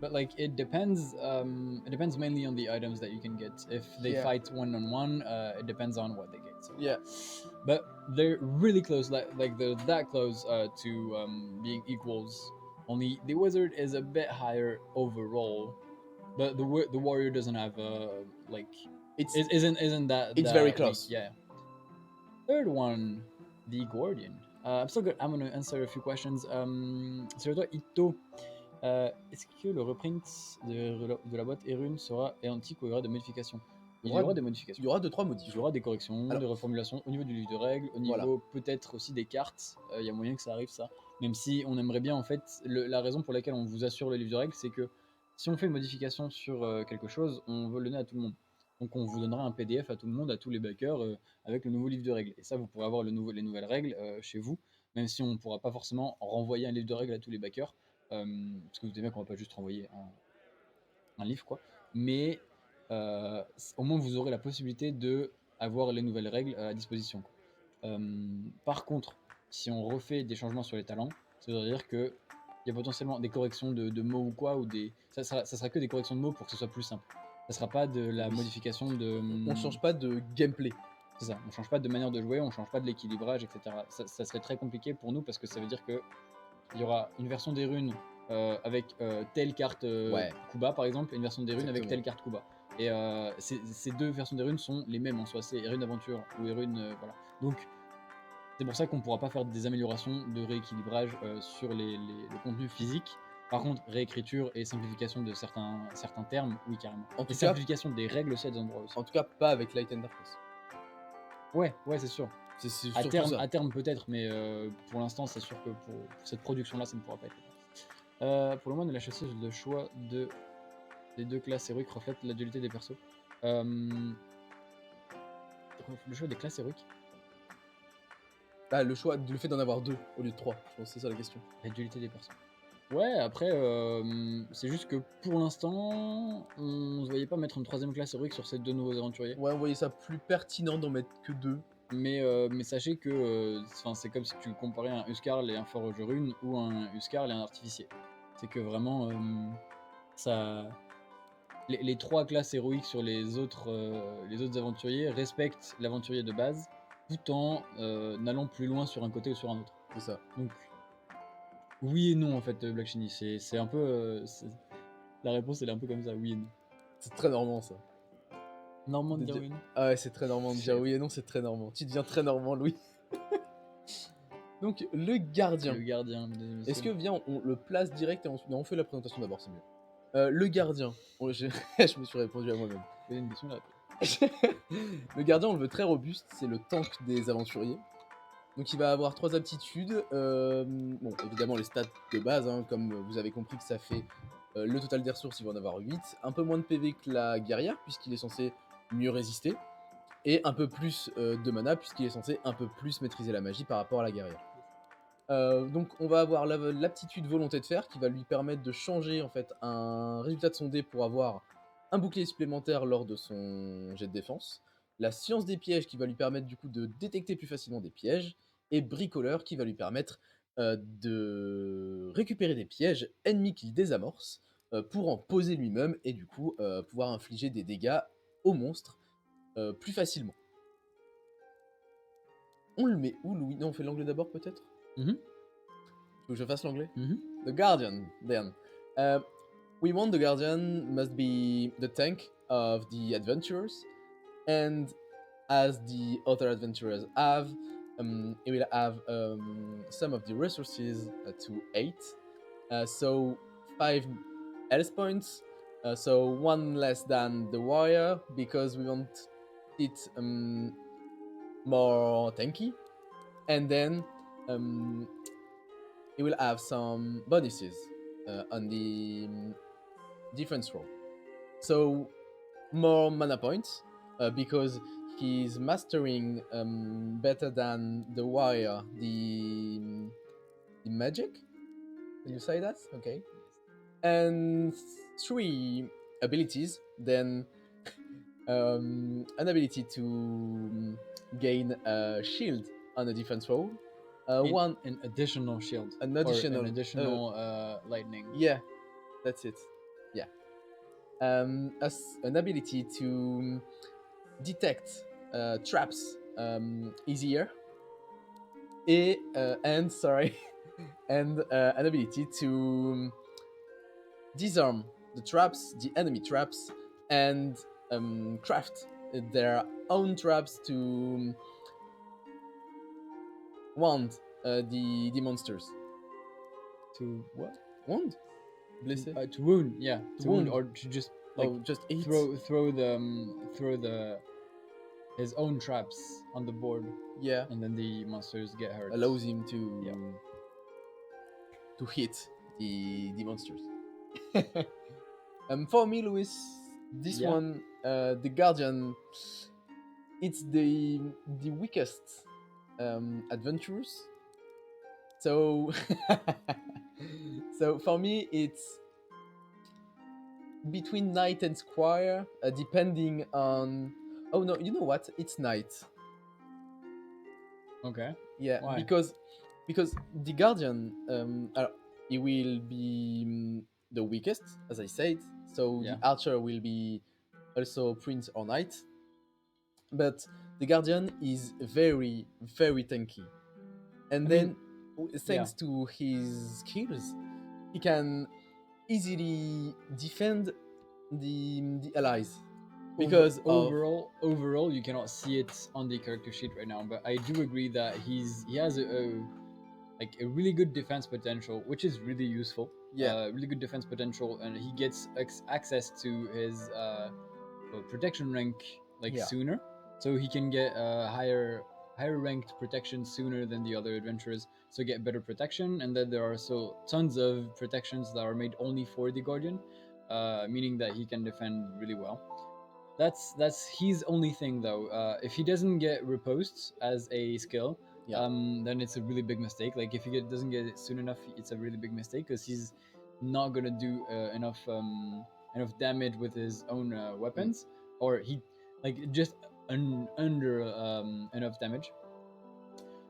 A: But like it depends mainly on the items that you can get. If they fight 1-on-1, it depends on what they get. So
B: yeah.
A: But they're really close, like they're that close to being equals. Only the wizard is a bit higher overall, but the warrior doesn't have like isn't that.
B: It's very close.
A: Yeah. Third one, the Guardian. I'm still good. I'm gonna answer a few questions. Sur toi, Ito. Est-ce que le reprint de la boîte Erune sera identique ou il y aura des modifications? Il y aura des modifications.
B: Il y aura 2-3 modifs.
A: Il y aura des corrections, des reformulations au niveau du livre de règles, au niveau peut-être aussi des cartes. Il y a moyen que ça arrive, ça. Même si on aimerait bien, en fait, la raison pour laquelle on vous assure le livre de règles, c'est que si on fait une modification sur quelque chose, on veut le donner à tout le monde. Donc on vous donnera un PDF à tout le monde, à tous les backers, avec le nouveau livre de règles. Et ça, vous pourrez avoir les nouvelles règles chez vous, même si on ne pourra pas forcément renvoyer un livre de règles à tous les backers. Parce que vous savez bien qu'on va pas juste renvoyer un livre, quoi. Mais au moins vous aurez la possibilité de avoir les nouvelles règles à disposition. Par contre, si on refait des changements sur les talents, ça veut dire que il y a potentiellement des corrections de mots ou quoi, ou ça sera que des corrections de mots pour que ce soit plus simple. Ça sera pas de la modification de.
B: On change pas de gameplay.
A: C'est ça, on change pas de manière de jouer, on change pas de l'équilibrage, etc. Ça serait très compliqué pour nous parce que ça veut dire que il y aura une version des runes avec telle carte Kuba par exemple, et une version des runes avec telle carte Kuba. Et ces deux versions des runes sont les mêmes en soi, c'est Erune Aventure ou Erune. Voilà. Donc c'est pour ça qu'on ne pourra pas faire des améliorations de rééquilibrage sur le contenu physique. Par contre, réécriture et simplification de certains termes, oui, carrément. Et simplification des règles aussi à des endroits aussi.
B: En tout cas, pas avec Light and Darkness.
A: Ouais, c'est sûr.
B: C'est
A: à terme peut-être, mais pour l'instant, c'est sûr que pour cette production-là, ça ne pourra pas être le cas. Pour le moment, de la chasseuse, le choix des deux classes héroïques reflète la dualité des persos. Le choix des classes héroïques.
B: Ah, le fait d'en avoir 2 au lieu de 3, je pense que c'est ça la question.
A: La dualité des persos. Ouais, après, c'est juste que pour l'instant, on se voyait pas mettre une troisième classe héroïque sur ces 2 nouveaux aventuriers.
B: Ouais, on voyait ça plus pertinent d'en mettre que 2.
A: Mais sachez que c'est comme si tu comparais un Huskarl et un Forge Rune ou un Huskarl et un Artificier. C'est que vraiment, ça... Les 3 classes héroïques sur les autres aventuriers respectent l'aventurier de base, tout en n'allant plus loin sur un côté ou sur un autre.
B: C'est ça.
A: Donc, oui et non en fait, Black Shiny. C'est un peu... La réponse elle est un peu comme ça, oui et non.
B: C'est très normand ça.
A: Normand de dire oui et non.
B: Ah ouais, c'est très normand de dire oui et non, c'est très normand. Tu deviens très normand, Louis. Donc, le gardien.
A: Le gardien, mesdames et messieurs.
B: Est-ce que viens, on le place direct et ensuite... Non, on fait la présentation d'abord, c'est mieux. Le gardien. Je me suis répondu à moi-même.
A: Posez une question là.
B: Le gardien, on le veut très robuste, c'est le tank des aventuriers. Donc il va avoir 3 aptitudes. Bon, évidemment les stats de base, hein, comme vous avez compris que ça fait le total des ressources, il va en avoir 8. Un peu moins de PV que la guerrière, puisqu'il est censé mieux résister. Et un peu plus de mana, puisqu'il est censé un peu plus maîtriser la magie par rapport à la guerrière. Donc on va avoir l'aptitude volonté de fer qui va lui permettre de changer en fait un résultat de son dé pour avoir un bouclier supplémentaire lors de son jet de défense. La science des pièges qui va lui permettre du coup de détecter plus facilement des pièges. Et bricoleur qui va lui permettre de récupérer des pièges ennemis qu'il désamorce pour en poser lui-même et du coup pouvoir infliger des dégâts aux monstres plus facilement. On le met où, Louis? Non, on fait l'anglais d'abord peut-être.
A: Mhm.
B: Faut que je fasse l'anglais?
A: Mhm.
B: The Guardian, then. We want the Guardian must be the tank of the adventurers, and as the other adventurers have, it will have some of the resources to 8. So 5 health points, so 1 less than the warrior, because we want it more tanky. And then it will have some bonuses on the defense roll. So more mana points because he's mastering better than the warrior the magic. Can you say that? Okay. And 3 abilities. Then an ability to gain a shield on a defense roll.
A: An additional shield.
B: An additional,
A: lightning.
B: Yeah, that's it. Yeah. As an ability to detect traps easier. And an ability to disarm the traps, the enemy traps, and craft their own traps to wound the monsters.
A: To what?
B: Wound? Blessé?
A: To wound, yeah. To wound, or to just like
B: just eat.
A: throw his own traps on the board.
B: Yeah.
A: And then the monsters get hurt.
B: Allows him to hit the monsters. For me, Louis, this one, the Guardian, it's the weakest adventurers. So, so for me, it's between Knight and Squire, depending on. Oh no, you know what? It's Knight.
A: Okay.
B: Yeah,
A: why?
B: because the Guardian, he will be the weakest, as I said. So the Archer will be also Prince or Knight. But the Guardian is very, very tanky. And then, thanks to his skills, he can easily defend the allies. Because
A: overall, you cannot see it on the character sheet right now, but I do agree that he has a really good defense potential, which is really useful.
B: Yeah,
A: really good defense potential, and he gets access to his protection rank sooner, so he can get higher ranked protection sooner than the other adventurers, so get better protection. And then there are so tons of protections that are made only for the Guardian, meaning that he can defend really well. That's his only thing though. If he doesn't get riposte as a skill,
B: Yeah.
A: then it's a really big mistake. Like if he doesn't get it soon enough, it's a really big mistake because he's not gonna do enough damage with his own weapons, or he like just under enough damage.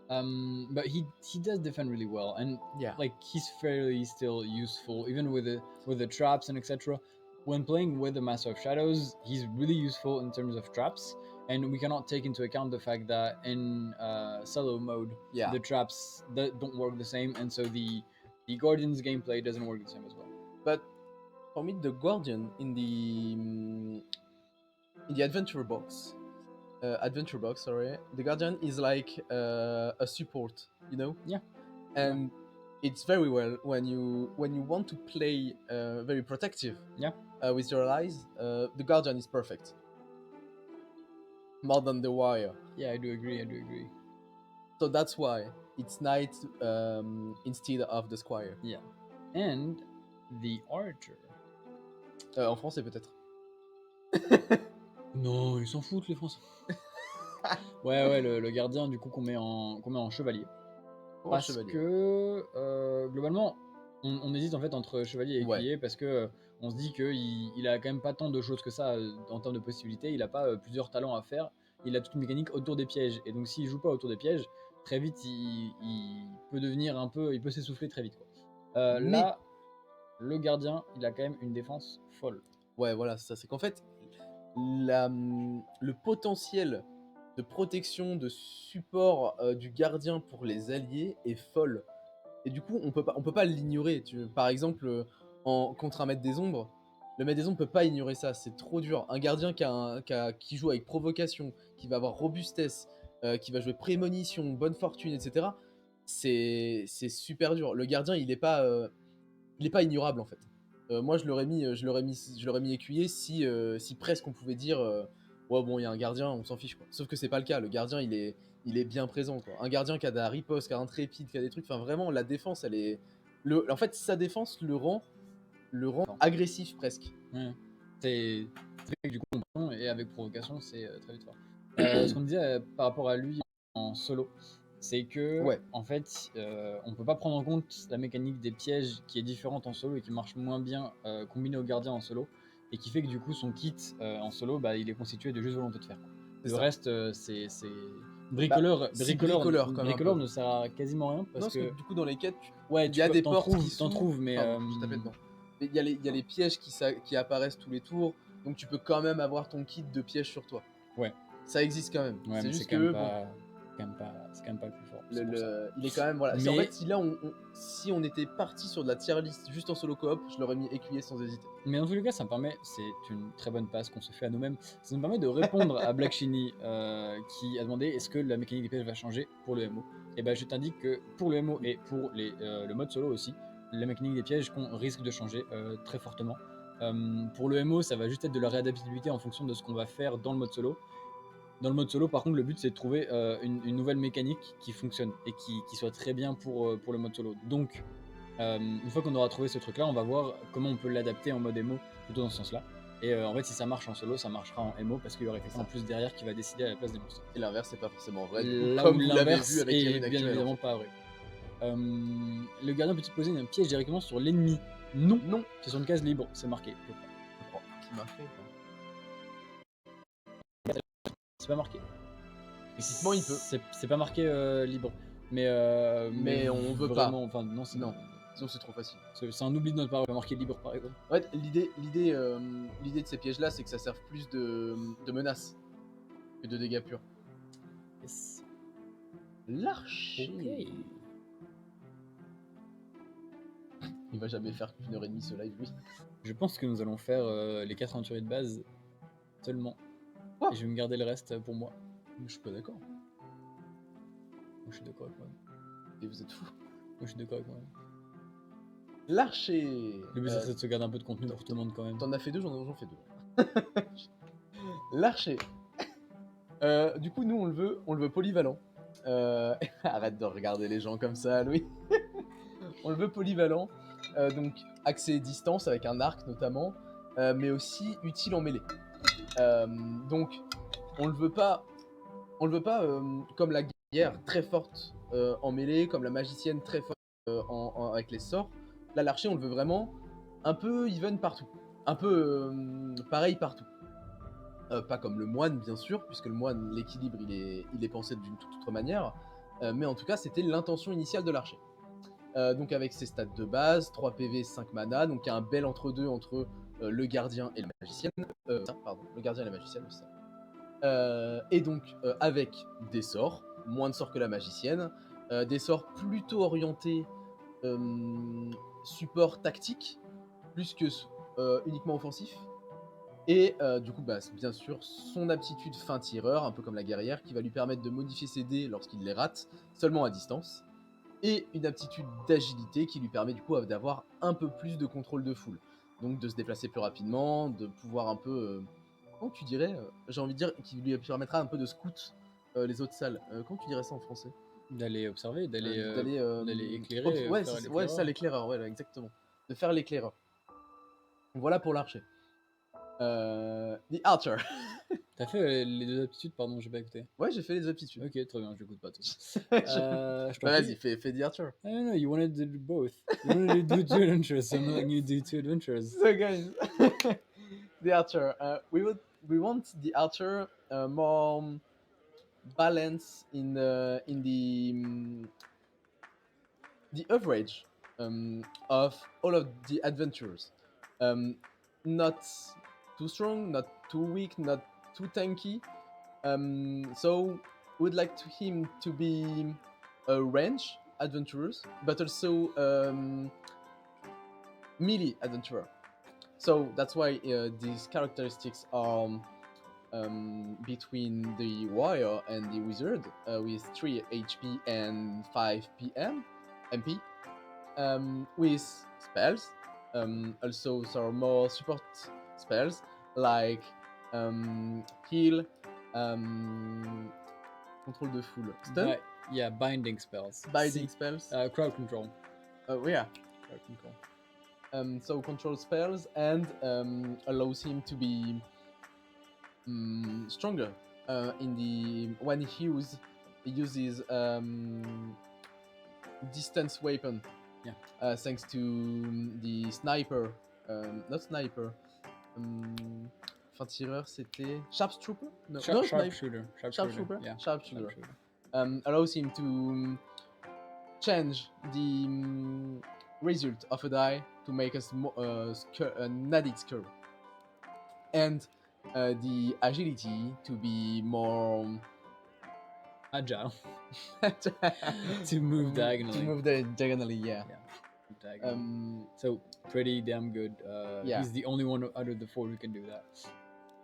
A: But he does defend really well, and
B: Yeah.
A: like he's fairly still useful even with the traps and etc. When playing with the Master of Shadows, he's really useful in terms of traps, and we cannot take into account the fact that in solo mode,
B: Yeah.
A: the traps don't work the same, and so the Guardian's gameplay doesn't work the same as well.
B: But for me, the Guardian in the adventure box, the Guardian is like a support, you know?
A: Yeah.
B: And it's very well when you want to play very protective.
A: Yeah.
B: With your allies, the Guardian is perfect. More than the Warrior.
A: Yeah, I do agree.
B: So that's why it's Knight instead of the Squire.
A: Yeah. And the Archer.
B: En français peut-être.
A: Non, ils s'en foutent les Français. ouais, le gardien du coup qu'on met en chevalier. Parce que globalement, on hésite en fait entre chevalier et écuyer parce que on se dit qu'il a quand même pas tant de choses que ça en termes de possibilités. Il a pas plusieurs talents à faire. Il a toute une mécanique autour des pièges. Et donc s'il joue pas autour des pièges, très vite il peut devenir un peu, il peut s'essouffler très vite. Quoi. Là, le gardien, il a quand même une défense folle.
B: Ouais, voilà, ça c'est qu'en fait, le potentiel de protection, de support du gardien pour les alliés est folle. Et du coup, on peut pas l'ignorer. Par exemple, contre un maître des ombres, le maître des ombres peut pas ignorer ça, c'est trop dur. Un gardien qui joue avec provocation, qui va avoir robustesse, qui va jouer prémonition, bonne fortune, etc. C'est super dur. Le gardien, il est pas ignorable en fait. Moi, je l'aurais mis écuyer si presque on pouvait dire ouais bon, il y a un gardien, on s'en fiche quoi. Sauf que c'est pas le cas. Le gardien, il est bien présent quoi. Un gardien qui a de la riposte, qui a un trépide, qui a des trucs. Enfin vraiment, la défense, elle est. En fait, sa défense le rend agressif presque.
A: Ouais. C'est du coup et avec provocation, c'est très vite fort. Ce qu'on disait par rapport à lui en solo, c'est que en fait, on peut pas prendre en compte la mécanique des pièges qui est différente en solo et qui marche moins bien combinée au gardien en solo, et qui fait que du coup son kit en solo, bah, il est constitué de juste volonté de faire. Le reste, c'est bricoleur. Bricoleur ne sert à quasiment rien parce que
B: du coup dans les quêtes,
A: il y a des portes qui s'en trouvent, mais
B: je tapais dedans. Il y a les pièges qui apparaissent tous les tours, donc tu peux quand même avoir ton kit de pièges sur toi.
A: Ouais.
B: Ça existe quand même.
A: Ouais,
B: c'est juste
A: c'est quand même pas le plus fort.
B: Il est quand même voilà. Mais... En fait, si on était parti sur de la tier list juste en solo coop, je l'aurais mis écuyer sans hésiter.
A: Mais en tous les cas, c'est une très bonne passe qu'on se fait à nous-mêmes. Ça nous permet de répondre à Black Shiny qui a demandé est-ce que la mécanique des pièges va changer pour le MO. Et ben je t'indique que pour le MO et pour le mode solo aussi, la mécanique des pièges risque de changer très fortement. Pour le MO, ça va juste être de la réadaptabilité en fonction de ce qu'on va faire dans le mode solo. Dans le mode solo, par contre, le but c'est de trouver une nouvelle mécanique qui fonctionne et qui soit très bien pour le mode solo. Donc, une fois qu'on aura trouvé ce truc-là, on va voir comment on peut l'adapter en mode MO plutôt dans ce sens-là. Et en fait, si ça marche en solo, ça marchera en MO parce qu'il y aura quelqu'un en plus derrière qui va décider à la place des monstres.
B: Et l'inverse, c'est pas forcément vrai.
A: Là où l'inverse est bien évidemment pas vrai. Le gardien peut-il poser un piège directement sur l'ennemi? Non. C'est sur une case libre, c'est marqué. Je crois.
B: C'est marqué.
A: C'est pas marqué.
B: Effectivement, il peut.
A: C'est pas marqué libre. Mais
B: on veut
A: vraiment,
B: pas.
A: Enfin, non,
B: sinon c'est trop facile.
A: C'est un oubli de notre part, pas marqué libre par exemple.
B: En fait, l'idée de ces pièges-là, c'est que ça serve plus de menaces que de dégâts purs.
A: Yes.
B: L'archer.
A: Okay.
B: Il va jamais faire qu'une heure et demie ce live, lui.
A: Je pense que nous allons faire les 4 aventuriers de base seulement. Et je vais me garder le reste pour moi.
B: Je suis pas d'accord.
A: Moi, je suis d'accord avec moi.
B: Et vous êtes fous.
A: Moi, je suis d'accord avec moi.
B: L'archer.
A: Le but, c'est de se garder un peu de contenu pour tout le monde quand même.
B: T'en as fait deux, j'en fais deux. L'archer. Du coup, nous, on le veut polyvalent. Arrête de regarder les gens comme ça, Louis. On le veut polyvalent. Donc, accès distance avec un arc notamment, mais aussi utile en mêlée. Donc, on le veut pas comme la guerrière très forte en mêlée, comme la magicienne très forte avec les sorts. Là, l'archer, on le veut vraiment un peu even partout. Un peu pareil partout. Pas comme le moine, bien sûr, puisque le moine, l'équilibre, il est pensé d'une toute autre manière. Mais en tout cas, c'était l'intention initiale de l'archer. Donc avec ses stats de base, 3 PV, 5 mana, donc il y a un bel entre-deux entre le gardien et la magicienne. Pardon, le gardien et la magicienne, c'est ça. Et donc avec des sorts, moins de sorts que la magicienne, des sorts plutôt orientés support tactique, plus que uniquement offensif. Et du coup, bah, bien sûr, son aptitude fin tireur, un peu comme la guerrière, qui va lui permettre de modifier ses dés lorsqu'il les rate, seulement à distance. Et une aptitude d'agilité qui lui permet du coup d'avoir un peu plus de contrôle de foule. Donc de se déplacer plus rapidement, de pouvoir un peu... comment tu dirais J'ai envie de dire qui lui permettra un peu de scout les autres salles. Comment tu dirais ça en français
A: D'aller observer, d'aller éclairer,
B: ouais,
A: faire
B: ouais, ça,
A: l'éclaireur.
B: l'éclaireur, ouais, exactement. De faire l'éclaireur. Voilà pour l'archer. The Archer.
A: T'as fait les deux aptitudes, pardon, j'ai pas écouté.
B: Ouais, j'ai fait les aptitudes.
A: Ok, très bien, je l'écoute pas tout.
B: Je bah vas-y, fais The Archer.
A: I don't know, you wanted to do both. You wanted to do 2 adventures, so I'm letting you do 2 adventures.
B: So guys, The Archer. We want The Archer more balance in the the average of all of the adventures. Not too strong, not too weak, not too tanky. So we'd like him to be a range adventurers, but also melee adventurer. So that's why these characteristics are between the warrior and the wizard with 3 HP and 5 PM MP. With spells, also some more support spells like heal, contrôle de foule, stun,
A: yeah, binding spells.
B: Binding spells,
A: crowd control.
B: Oh yeah,
A: crowd control.
B: So control spells and allows him to be stronger in the when he uses distance weapon.
A: Yeah.
B: Thanks to the sniper, not sniper. Fin tireur, c'était sharpshooter. No,
A: sharpshooter.
B: Sharpshooter.
A: Yeah.
B: Sharpshooter. Allows him to change the result of a die to make an added score, and the agility to be more
A: agile. To move diagonally.
B: To move diagonally, yeah.
A: So pretty damn good.
B: Yeah.
A: He's the only one out of the 4 who can do that.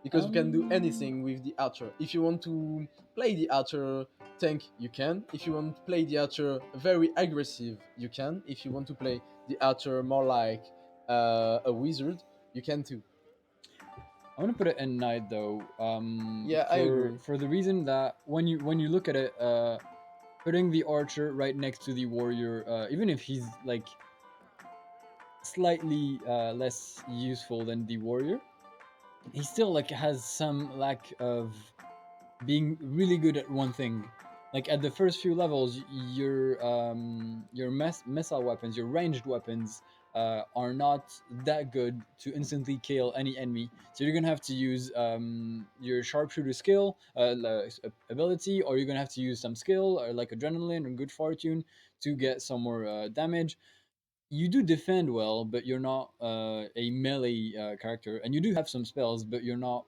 B: Because you can do anything with the archer. If you want to play the archer tank, you can. If you want to play the archer very aggressive, you can. If you want to play the archer more like a wizard, you can too.
A: I want to put it in knight though.
B: Yeah, I agree.
A: For the reason that when you look at it, putting the archer right next to the warrior, even if he's like slightly less useful than the warrior, he still like has some lack of being really good at one thing. Like at the first few levels, your missile weapons, your ranged weapons, are not that good to instantly kill any enemy. So you're gonna have to use your sharpshooter skill, ability, or you're gonna have to use some skill or like adrenaline or good fortune to get some more damage. You do defend well, but you're not a melee character, and you do have some spells, but you're not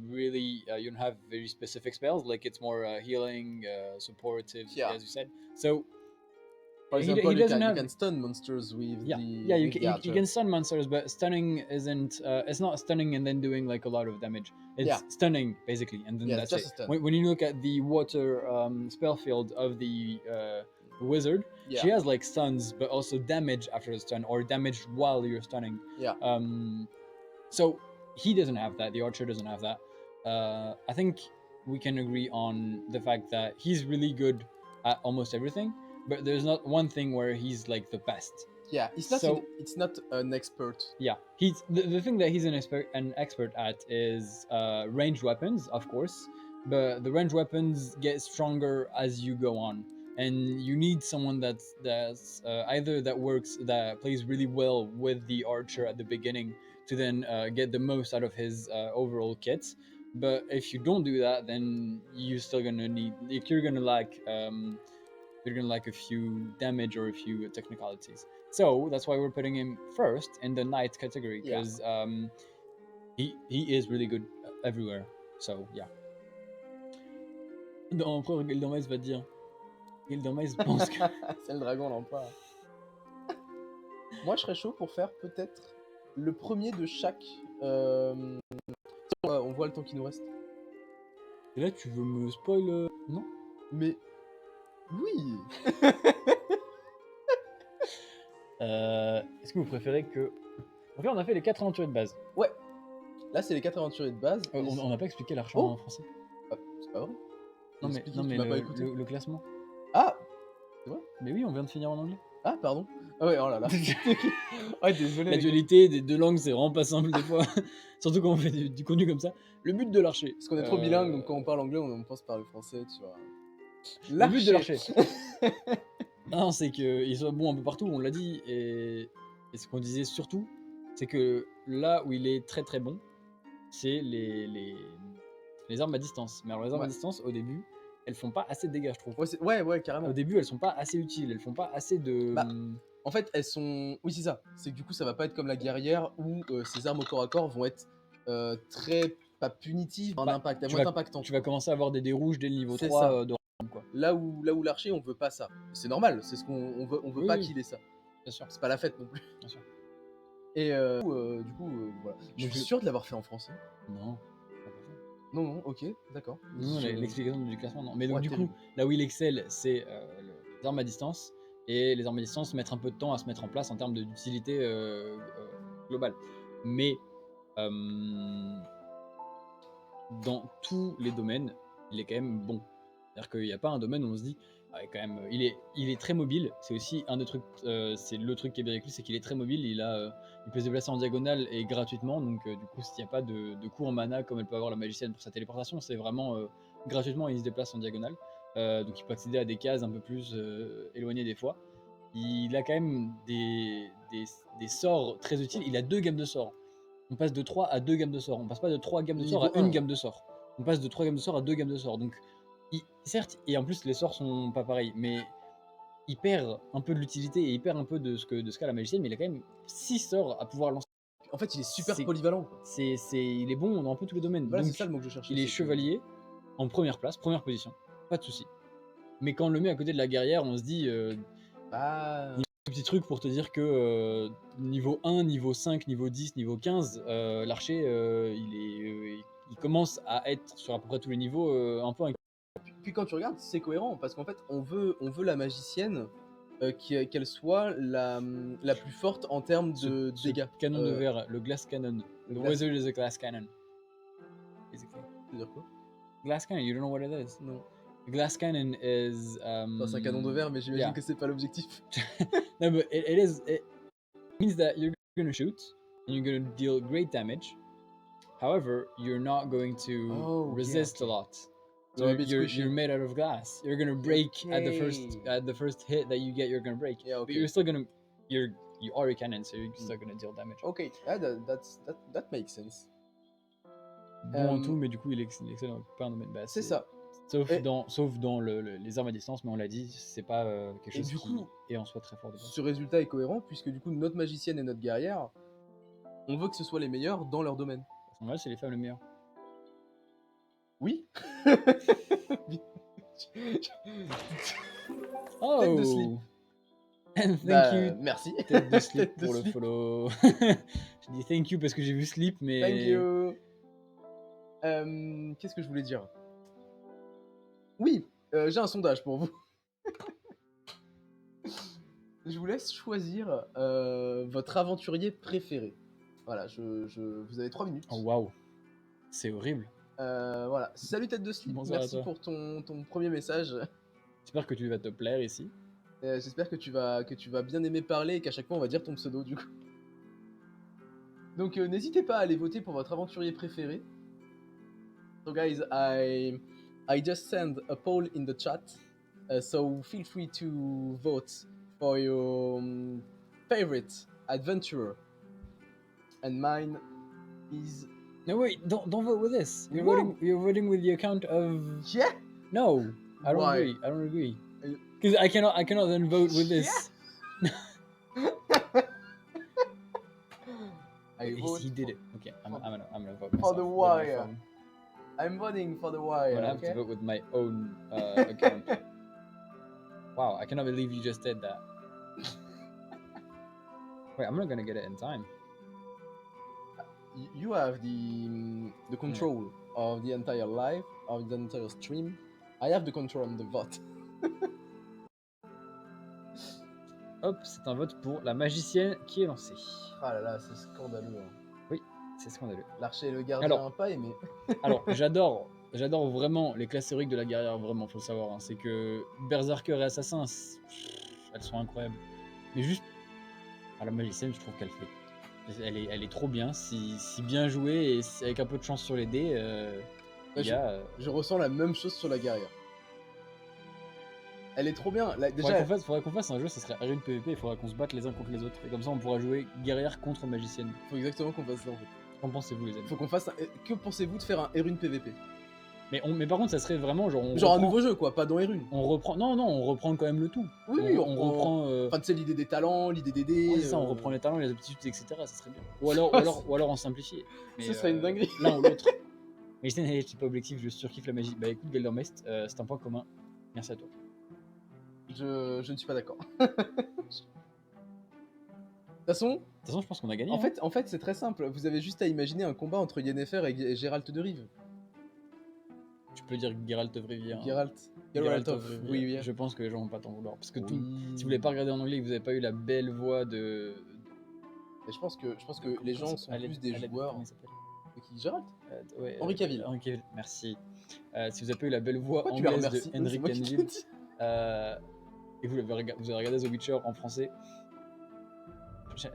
A: really you don't have very specific spells. Like it's more healing, supportive, as you said. So
B: for example, you can stun monsters with
A: you can stun monsters, but stunning isn't it's not stunning and then doing like a lot of damage. It's stunning basically, and then that's it. When you look at the water spell field of the wizard, she has like stuns but also damage after the stun or damage while you're stunning. So he doesn't have that. The archer doesn't have that. I think we can agree on the fact that he's really good at almost everything, but there's not one thing where he's like the best.
B: Yeah, it's not an expert.
A: Yeah, he's the thing that he's an expert at is ranged weapons, of course. but the range weapons get stronger as you go on, and you need someone that's either that plays really well with the archer at the beginning to then get the most out of his overall kit. But if you don't do that, then you're still gonna need you're gonna like a few damage or a few technicalities. So that's why we're putting him first in the knight category, because he is really good everywhere. So yeah. Après, Gildamas va dire. Gildamas pense que.
B: C'est le dragon l'empereur. Moi, je serais chaud pour faire peut-être le premier de chaque. On voit le temps qui nous reste.
A: Et là, tu veux me spoil non?
B: Mais. Oui.
A: Est-ce que vous préférez que. En fait, on a fait les 4 aventuriers de base.
B: Ouais. Là, c'est les 4 aventuriers de base.
A: On n'a pas expliqué l'archer
B: Oh
A: en français.
B: Ah, c'est pas vrai.
A: Non, mais,
B: Tu m'as pas écouté.
A: le classement.
B: Ah c'est vrai.
A: Mais oui, on vient de finir en anglais.
B: Ah, pardon. Ah ouais, oh là là. Ouais, désolé.
A: La dualité des deux langues, c'est vraiment pas simple des fois. Surtout quand on fait du contenu comme ça. Le but de l'archer.
B: Parce qu'on est trop bilingue, donc quand on parle anglais, on pense parler français, tu vois.
A: Le but de l'archer. Non, c'est qu'il soit bon un peu partout, on l'a dit. Et ce qu'on disait surtout, c'est que là où il est très très bon, c'est les armes à distance. Mais alors, les armes à distance, au début, elles font pas assez de dégâts, je trouve.
B: Ouais, carrément.
A: Au début, elles sont pas assez utiles, elles font pas assez de.
B: Bah, en fait, elles sont. Oui, c'est ça. C'est que du coup, ça va pas être comme la guerrière où ces armes au corps à corps vont être très. Pas punitives, en impact. Elles vont être impactantes.
A: Tu vas commencer à avoir des dés rouges dès le niveau 3 de random, quoi.
B: Là où l'archer, on veut pas ça. C'est normal, c'est ce qu'on veut. On veut pas qu'il ait ça.
A: Bien sûr.
B: C'est pas la fête non plus.
A: Bien sûr.
B: Et du coup, voilà. Je suis sûr de l'avoir fait en français.
A: Non.
B: Non, ok, d'accord.
A: Non, l'explication du classement, non. Mais donc, du coup, là où il excelle, c'est les armes à distance. Et les armes à distance mettent un peu de temps à se mettre en place en termes d'utilité globale. Mais dans tous les domaines, il est quand même bon. C'est-à-dire qu'il n'y a pas un domaine où on se dit, quand même, il est très mobile. C'est aussi un des trucs, c'est le truc qui est bien avec lui, c'est qu'il est très mobile. Il peut se déplacer en diagonale et gratuitement. Donc, du coup, s'il n'y a pas de coût en mana comme elle peut avoir la magicienne pour sa téléportation, c'est vraiment gratuitement, il se déplace en diagonale. Donc, il peut accéder à des cases un peu plus éloignées des fois. Il a quand même des sorts très utiles. Il a 2 gammes de sorts. On passe de 3 à 2 gammes de sorts. On passe pas de 3 gammes de sorts à 1 gamme de sorts. On passe de 3 gammes de sorts à 2 gammes de sorts. Donc, certes, et en plus les sorts sont pas pareils, mais il perd un peu de l'utilité et il perd un peu de ce qu'a la magicienne, mais il a quand même 6 sorts à pouvoir lancer.
B: En fait, il est super polyvalent.
A: Il est bon dans un peu tous les domaines.
B: Voilà,
A: donc,
B: c'est ça le mot que je cherchais.
A: Il est chevalier en première place, première position, pas de souci. Mais quand on le met à côté de la guerrière, on se dit. Un petit truc pour te dire que niveau 1, niveau 5, niveau 10, niveau 15, l'archer, il commence à être sur à peu près tous les niveaux un peu.
B: Puis quand tu regardes, c'est cohérent parce qu'en fait, on veut la magicienne qu'elle soit la plus forte en termes de dégâts.
A: Canon de verre, le glass cannon. The wizard is a glass cannon. Basically.
B: C'est-à-dire quoi?
A: Glass cannon, you don't know what it is?
B: Non.
A: Glass cannon is.
B: C'est un canon de verre, mais j'imagine que c'est pas l'objectif.
A: No, but it means that you're gonna shoot and you're gonna deal great damage. However, you're not going to resist a lot. So you're made out of glass. You're gonna break at the first hit that you get. You're gonna break.
B: Yeah, okay.
A: But you're still gonna you are a cannon, so you're still gonna deal damage.
B: Okay, that makes sense.
A: Bon en tout, mais du coup il excelle pas un domaine.
B: C'est ça.
A: Sauf dans les armes à distance, mais on l'a dit, c'est pas quelque chose qui est en soi très fort.
B: Ce résultat est cohérent puisque du coup notre magicienne et notre guerrière, on veut que ce soit les meilleurs dans leur domaine.
A: En vrai, c'est les femmes les meilleures.
B: Oui.
A: Oh.
B: Tête de slip.
A: And thank you.
B: Merci.
A: Tête de slip pour le follow. Je dis thank you parce que j'ai vu slip, mais.
B: Thank you. Qu'est-ce que je voulais dire? Oui, j'ai un sondage pour vous. Je vous laisse choisir votre aventurier préféré. Voilà, vous avez 3 minutes.
A: Oh waouh, c'est horrible.
B: Voilà, salut tête de slip,
A: Bonsoir.
B: Merci pour ton premier message.
A: J'espère que tu vas te plaire ici.
B: J'espère que tu vas bien aimer parler et qu'à chaque fois on va dire ton pseudo du coup. Donc n'hésitez pas à aller voter pour votre aventurier préféré. So guys, I just sent a poll in the chat, so feel free to vote for your favorite adventurer, and mine is
A: No, wait, don't vote with this.
B: Whoa.
A: You're voting with the account of.
B: yeah.
A: No, I don't
B: Why?
A: agree. I don't agree.
B: You-
A: Because I cannot then vote with this.
B: I vote
A: He did it. Okay, I'm gonna vote
B: for
A: myself
B: the
A: with my
B: wire.
A: phone.
B: I'm voting for the
A: I'm
B: wire.
A: gonna have
B: Okay.
A: to vote with my own account. Wow, I cannot believe you just did that. Wait, I'm not gonna get it in time.
B: You have the control of the entire live, of the entire stream. I have the control on the vote.
A: Hop, c'est un vote pour la magicienne qui est lancée.
B: Ah là là, c'est scandaleux. Hein.
A: Oui, c'est scandaleux.
B: L'archer et le gardien
A: Alors,
B: pas aimé.
A: Alors, j'adore vraiment les classes héroïques de la guerrière, vraiment, faut le savoir. Hein. C'est que Berserker et Assassin, elles sont incroyables. Mais juste, la magicienne, je trouve qu'elle fait. Elle est trop bien, si bien jouée et avec un peu de chance sur les dés.
B: Je ressens la même chose sur la guerrière. Elle est trop bien. Là, déjà,
A: faudrait qu'on fasse un jeu, ça serait Arène PVP, il faudrait qu'on se batte les uns contre les autres. Et comme ça, on pourra jouer guerrière contre magicienne.
B: faut exactement qu'on fasse ça en fait.
A: Qu'en pensez-vous, les amis?
B: Faut qu'on fasse un... Que pensez-vous de faire un Erune PVP?
A: Mais par contre, ça serait vraiment genre.
B: Genre un nouveau jeu quoi, pas dans Erune.
A: On reprend. Non, on reprend quand même le tout.
B: Oui,
A: on reprend.
B: Enfin, tu sais, l'idée des talents, l'idée des dés.
A: Ouais, c'est ça, on reprend les talents, les aptitudes, etc. Ça serait bien. Ou alors on simplifie. Mais,
B: Ce serait une dinguerie.
A: L'un ou l'autre. Mais je suis pas objectif, je surkiffe la magie. Bah écoute, Geldermest, c'est un point commun. Merci à toi.
B: Je ne suis pas d'accord. De toute façon,
A: je pense qu'on a gagné.
B: En fait, c'est très simple. Vous avez juste à imaginer un combat entre Yennefer et Geralt de Rive.
A: Tu peux dire Geralt of Rivia.
B: Geralt of Rivia.
A: Je pense que les gens vont pas t'en vouloir. Parce que si vous l'avez pas regardé en anglais et que vous avez pas eu la belle voix de.
B: Et je pense que les gens sont plus des joueurs.
A: Comment il s'appelle
B: Qui, Geralt
A: ouais,
B: Henry Cavill.
A: Henry Cavill, merci. Si vous avez pas eu la belle voix
B: Pourquoi
A: anglaise de Henry
B: C'est moi qui
A: Cavill.
B: te dis.
A: Et vous avez regardé The Witcher en français,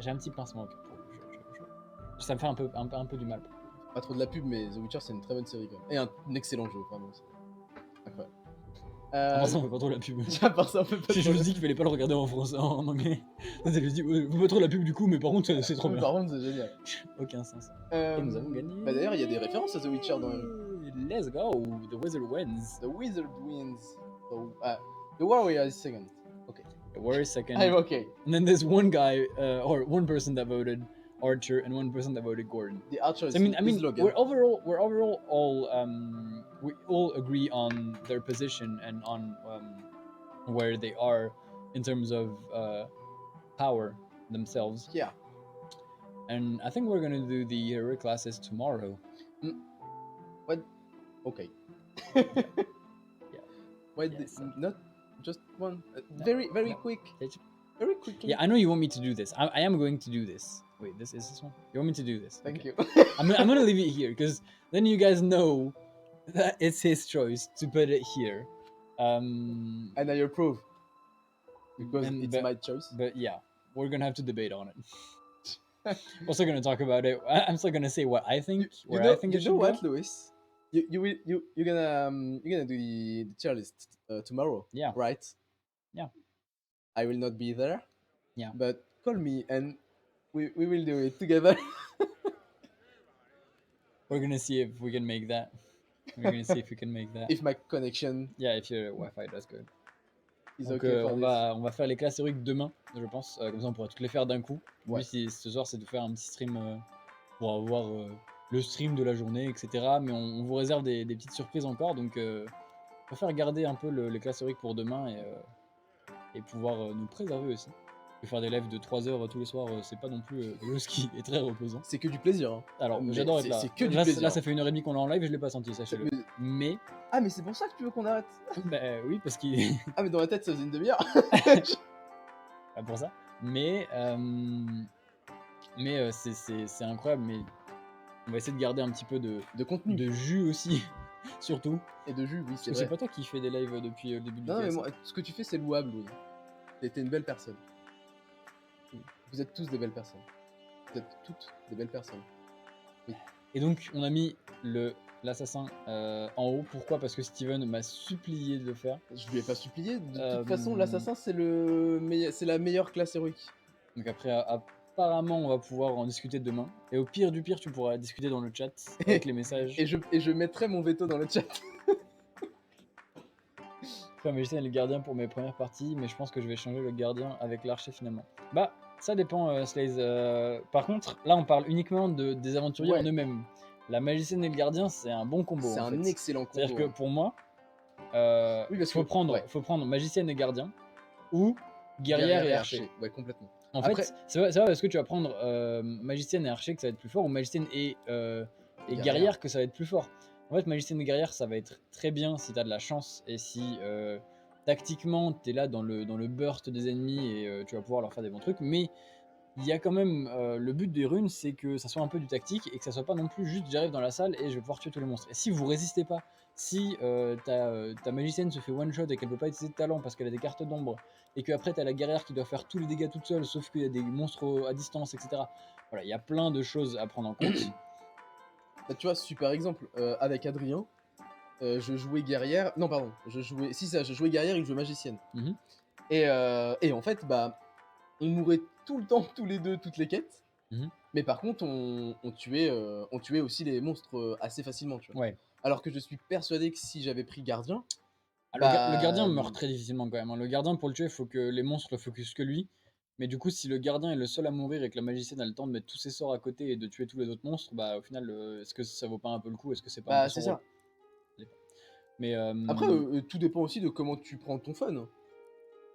A: j'ai un petit pincement au cœur pour le jeu. Ça me fait un peu du mal.
B: Pas trop de la pub, mais The Witcher c'est une très bonne série quand même. Et un excellent jeu, vraiment. Incroyable.
A: À part ça, on fait pas trop la pub.
B: À part ça, on fait pas trop.
A: Je me dis qu'il fallait pas le regarder en français, en anglais. Je me dis, ouais, faut pas trop la pub du coup, mais par contre, c'est trop bien.
B: Par contre, c'est génial.
A: Aucun sens. Et nous avons gagné.
B: Bah d'ailleurs, il y a des références à The Witcher dans
A: Let's go, The Wizard wins.
B: The Wizard wins. So, the warrior is second. Okay.
A: The warrior is second.
B: I'm okay.
A: And then there's one guy, or one person that voted Archer and one person that voted Gordon.
B: The Archer is
A: I mean,
B: Logan.
A: we're overall all we all agree on their position and on where they are in terms of power themselves.
B: Yeah.
A: And I think we're gonna do the heroic classes tomorrow.
B: What? Okay.
A: Yeah.
B: Why not just one? Very quick. Very quickly.
A: Yeah, I know you want me to do this. I am going to do this. Wait, is this one? You want me to do this?
B: Thank you.
A: I'm gonna leave it here because then you guys know that it's his choice to put it here.
B: And I approve because it's my choice.
A: But yeah, we're gonna have to debate on it. We're still gonna talk about it. I'm still gonna say what I think.
B: I think
A: it should go.
B: What, Louis? You're gonna do the tier list tomorrow.
A: Yeah.
B: Right.
A: Yeah.
B: I will not be there.
A: Yeah.
B: But call me and we will do it together.
A: We're gonna see if we can make that. We're gonna see if we can make that.
B: If my connection.
A: Yeah, if your Wi-Fi does good. Donc
B: okay
A: on va faire les classes héroïques demain, je pense. Comme ça, on pourra toutes les faire d'un coup.
B: Ouais.
A: Lui, ce soir, c'est de faire un petit stream pour avoir le stream de la journée, etc. Mais on vous réserve des petites surprises encore. Donc, on va faire garder un peu les classes héroïques pour demain et pouvoir nous préserver aussi. Faire des lives de 3 heures tous les soirs, c'est pas non plus ce qui est très reposant.
B: C'est que du plaisir. Hein.
A: Alors, j'adore être là.
B: C'est que du plaisir.
A: Là, ça fait 1h30 qu'on est en live et je l'ai pas senti, sachez-le. Mais.
B: Ah, mais c'est pour ça que tu veux qu'on arrête?
A: Bah oui, parce qu'il.
B: Ah, mais dans la tête, ça faisait une demi-heure.
A: Pas pour ça. Mais c'est incroyable. Mais on va essayer de garder un petit peu de
B: contenu.
A: De jus aussi, surtout.
B: Et de jus, oui, c'est vrai.
A: C'est pas toi qui fais des lives depuis le début du
B: Non, mais moi, ce que tu fais, c'est louable, oui. T'es une belle personne. Vous êtes tous des belles personnes. Vous êtes toutes des belles personnes. Oui.
A: Et donc, on a mis l'assassin en haut. Pourquoi? Parce que Steven m'a supplié de le faire.
B: Je lui ai pas supplié. De
A: Euh,
B: toute façon, l'assassin, c'est c'est la meilleure classe héroïque.
A: Donc après, apparemment, on va pouvoir en discuter demain. Et au pire du pire, tu pourras discuter dans le chat avec les messages.
B: Et je mettrai mon veto dans le chat.
A: Faire magicien et le gardien pour mes premières parties, mais je pense que je vais changer le gardien avec l'archer finalement. Bah, ça dépend, Slaze. Par contre, là, on parle uniquement des aventuriers
B: Ouais.
A: en eux-mêmes. La magicienne et le gardien, c'est un bon combo.
B: C'est
A: en
B: un
A: fait.
B: excellent combo.
A: C'est-à-dire que
B: ouais.
A: pour moi,
B: Oui, parce
A: faut
B: que-
A: prendre,
B: ouais.
A: faut prendre magicienne et gardien ou guerrière et archer.
B: Ouais, complètement.
A: En
B: Après-
A: fait, c'est vrai, est-ce que tu vas prendre magicienne et archer que ça va être plus fort, ou magicienne et guerrière que ça va être plus fort. En fait, magicienne et guerrière, ça va être très bien si t'as de la chance et si tactiquement t'es là dans le burst des ennemis et tu vas pouvoir leur faire des bons trucs. Mais il y a quand même le but des runes, c'est que ça soit un peu du tactique et que ça soit pas non plus juste j'arrive dans la salle et je vais pouvoir tuer tous les monstres. Et si vous résistez pas, si ta magicienne se fait one shot et qu'elle peut pas utiliser de talent parce qu'elle a des cartes d'ombre, et qu'après t'as la guerrière qui doit faire tous les dégâts toute seule, sauf qu'il y a des monstres à distance, etc. Voilà, il y a plein de choses à prendre en compte.
B: Bah, tu vois, super exemple. Avec Adrien, je jouais guerrière. Non, pardon. Je jouais guerrière et je jouais magicienne.
A: Mhm.
B: Et en fait, bah, on mourait tout le temps, tous les deux, toutes les quêtes.
A: Mhm.
B: Mais par contre, on tuait aussi les monstres assez facilement, tu vois.
A: Ouais.
B: Alors que je suis persuadé que si j'avais pris gardien,
A: Le gardien meurt très difficilement quand même. Le gardien, pour le tuer, il faut que les monstres focus que lui. Mais du coup, si le gardien est le seul à mourir et que la magicienne a le temps de mettre tous ses sorts à côté et de tuer tous les autres monstres, bah au final, est-ce que ça vaut pas un peu le coup? Est-ce que c'est pas un peu
B: c'est
A: son
B: ça.
A: rôle? Mais
B: Après, tout dépend aussi de comment tu prends ton fun.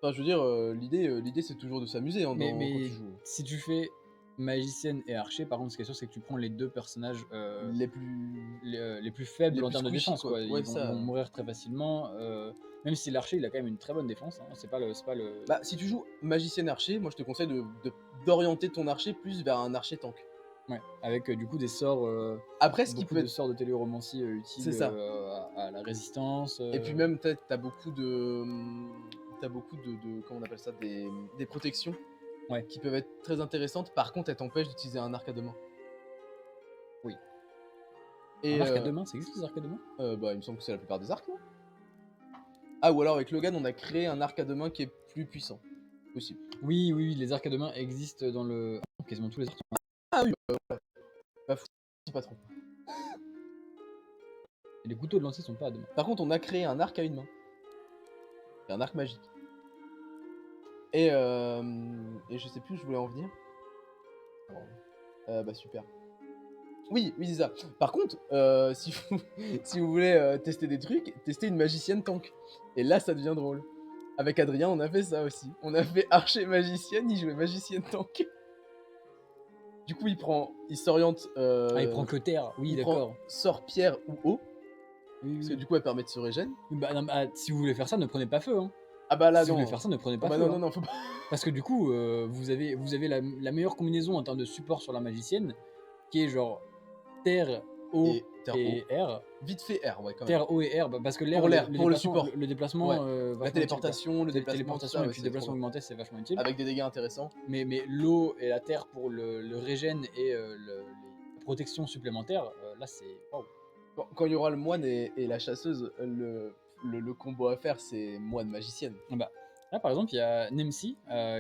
B: Enfin, je veux dire, l'idée c'est toujours de s'amuser quand
A: mais
B: tu joues.
A: si tu fais magicienne et archer, par contre, ce qui est sûr, c'est que tu prends les deux personnages
B: Les plus.
A: les plus faibles
B: les
A: en
B: plus
A: termes de
B: squishy,
A: défense,
B: quoi.
A: quoi.
B: Ouais,
A: Ils vont mourir très facilement. Même si l'archer, il a quand même une très bonne défense. Hein. C'est pas le.
B: Bah, si tu joues magicienne archer, moi je te conseille d'orienter ton archer plus vers un archer tank.
A: Ouais, avec du coup des sorts.
B: Après, ce qui
A: beaucoup
B: peut
A: de
B: être.
A: sorts de téléromancie utiles
B: C'est ça.
A: à la résistance.
B: Et puis même, t'as beaucoup de. T'as beaucoup comment on appelle ça, des protections.
A: Ouais.
B: Qui peuvent être très intéressantes. Par contre, elles t'empêchent d'utiliser un arc à deux mains.
A: Oui.
B: Et
A: un arc à deux mains, ça existe les arcs à deux mains?
B: Bah, il me semble que c'est la plupart des arcs, non? Ah, ou alors avec Logan, on a créé un arc à deux mains qui est plus puissant. Possible.
A: Oui, les arcs à deux mains existent dans le. Quasiment tous les arcs.
B: Ah oui, bah fou, patron.
A: Et les couteaux de lancer sont pas à deux mains.
B: Par contre, on a créé un arc à une main. C'est un arc magique. Et je sais plus où je voulais en venir. Bah super. Oui, c'est ça. Par contre, si vous voulez tester des trucs, testez une magicienne tank. Et là, ça devient drôle. Avec Adrien, on a fait ça aussi. On a fait archer magicienne, il jouait magicienne tank. Du coup, il s'oriente.
A: Il prend que terre, oui, d'accord.
B: Sort pierre ou eau.
A: Oui,
B: parce que du coup, elle permet de se régénérer.
A: Bah, non, si vous voulez faire ça, ne prenez pas feu. Hein.
B: Ah bah là,
A: si vous voulez faire ça, ne prenez pas feu.
B: Non, faut pas.
A: Parce que du coup, vous avez la meilleure combinaison en termes de support sur la magicienne, qui est genre terre, eau et air.
B: Vite fait air, ouais, quand même.
A: Terre, eau et air, parce que l'air,
B: pour le support.
A: Le déplacement,
B: la téléportation, le déplacement,
A: et puis le déplacement augmenté, c'est vachement utile.
B: Avec des dégâts intéressants.
A: Mais l'eau et la terre pour le régène et les protections supplémentaires, là c'est wow.
B: Quand il y aura le moine et la chasseuse, le combo à faire, c'est moine magicienne.
A: Bah, là par exemple, il y a Nemsi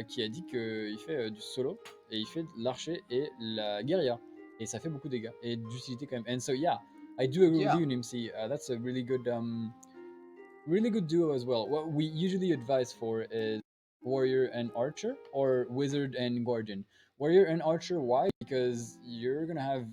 A: qui a dit qu'il fait du solo et il fait l'archer et la guerrière. Et ça fait beaucoup de dégâts et d'utilité quand même. And so yeah, I do agree with you, Nimsi. That's a really good duo as well. What we usually advise for is warrior and archer, or wizard and guardian. Warrior and archer, why? Because you're gonna have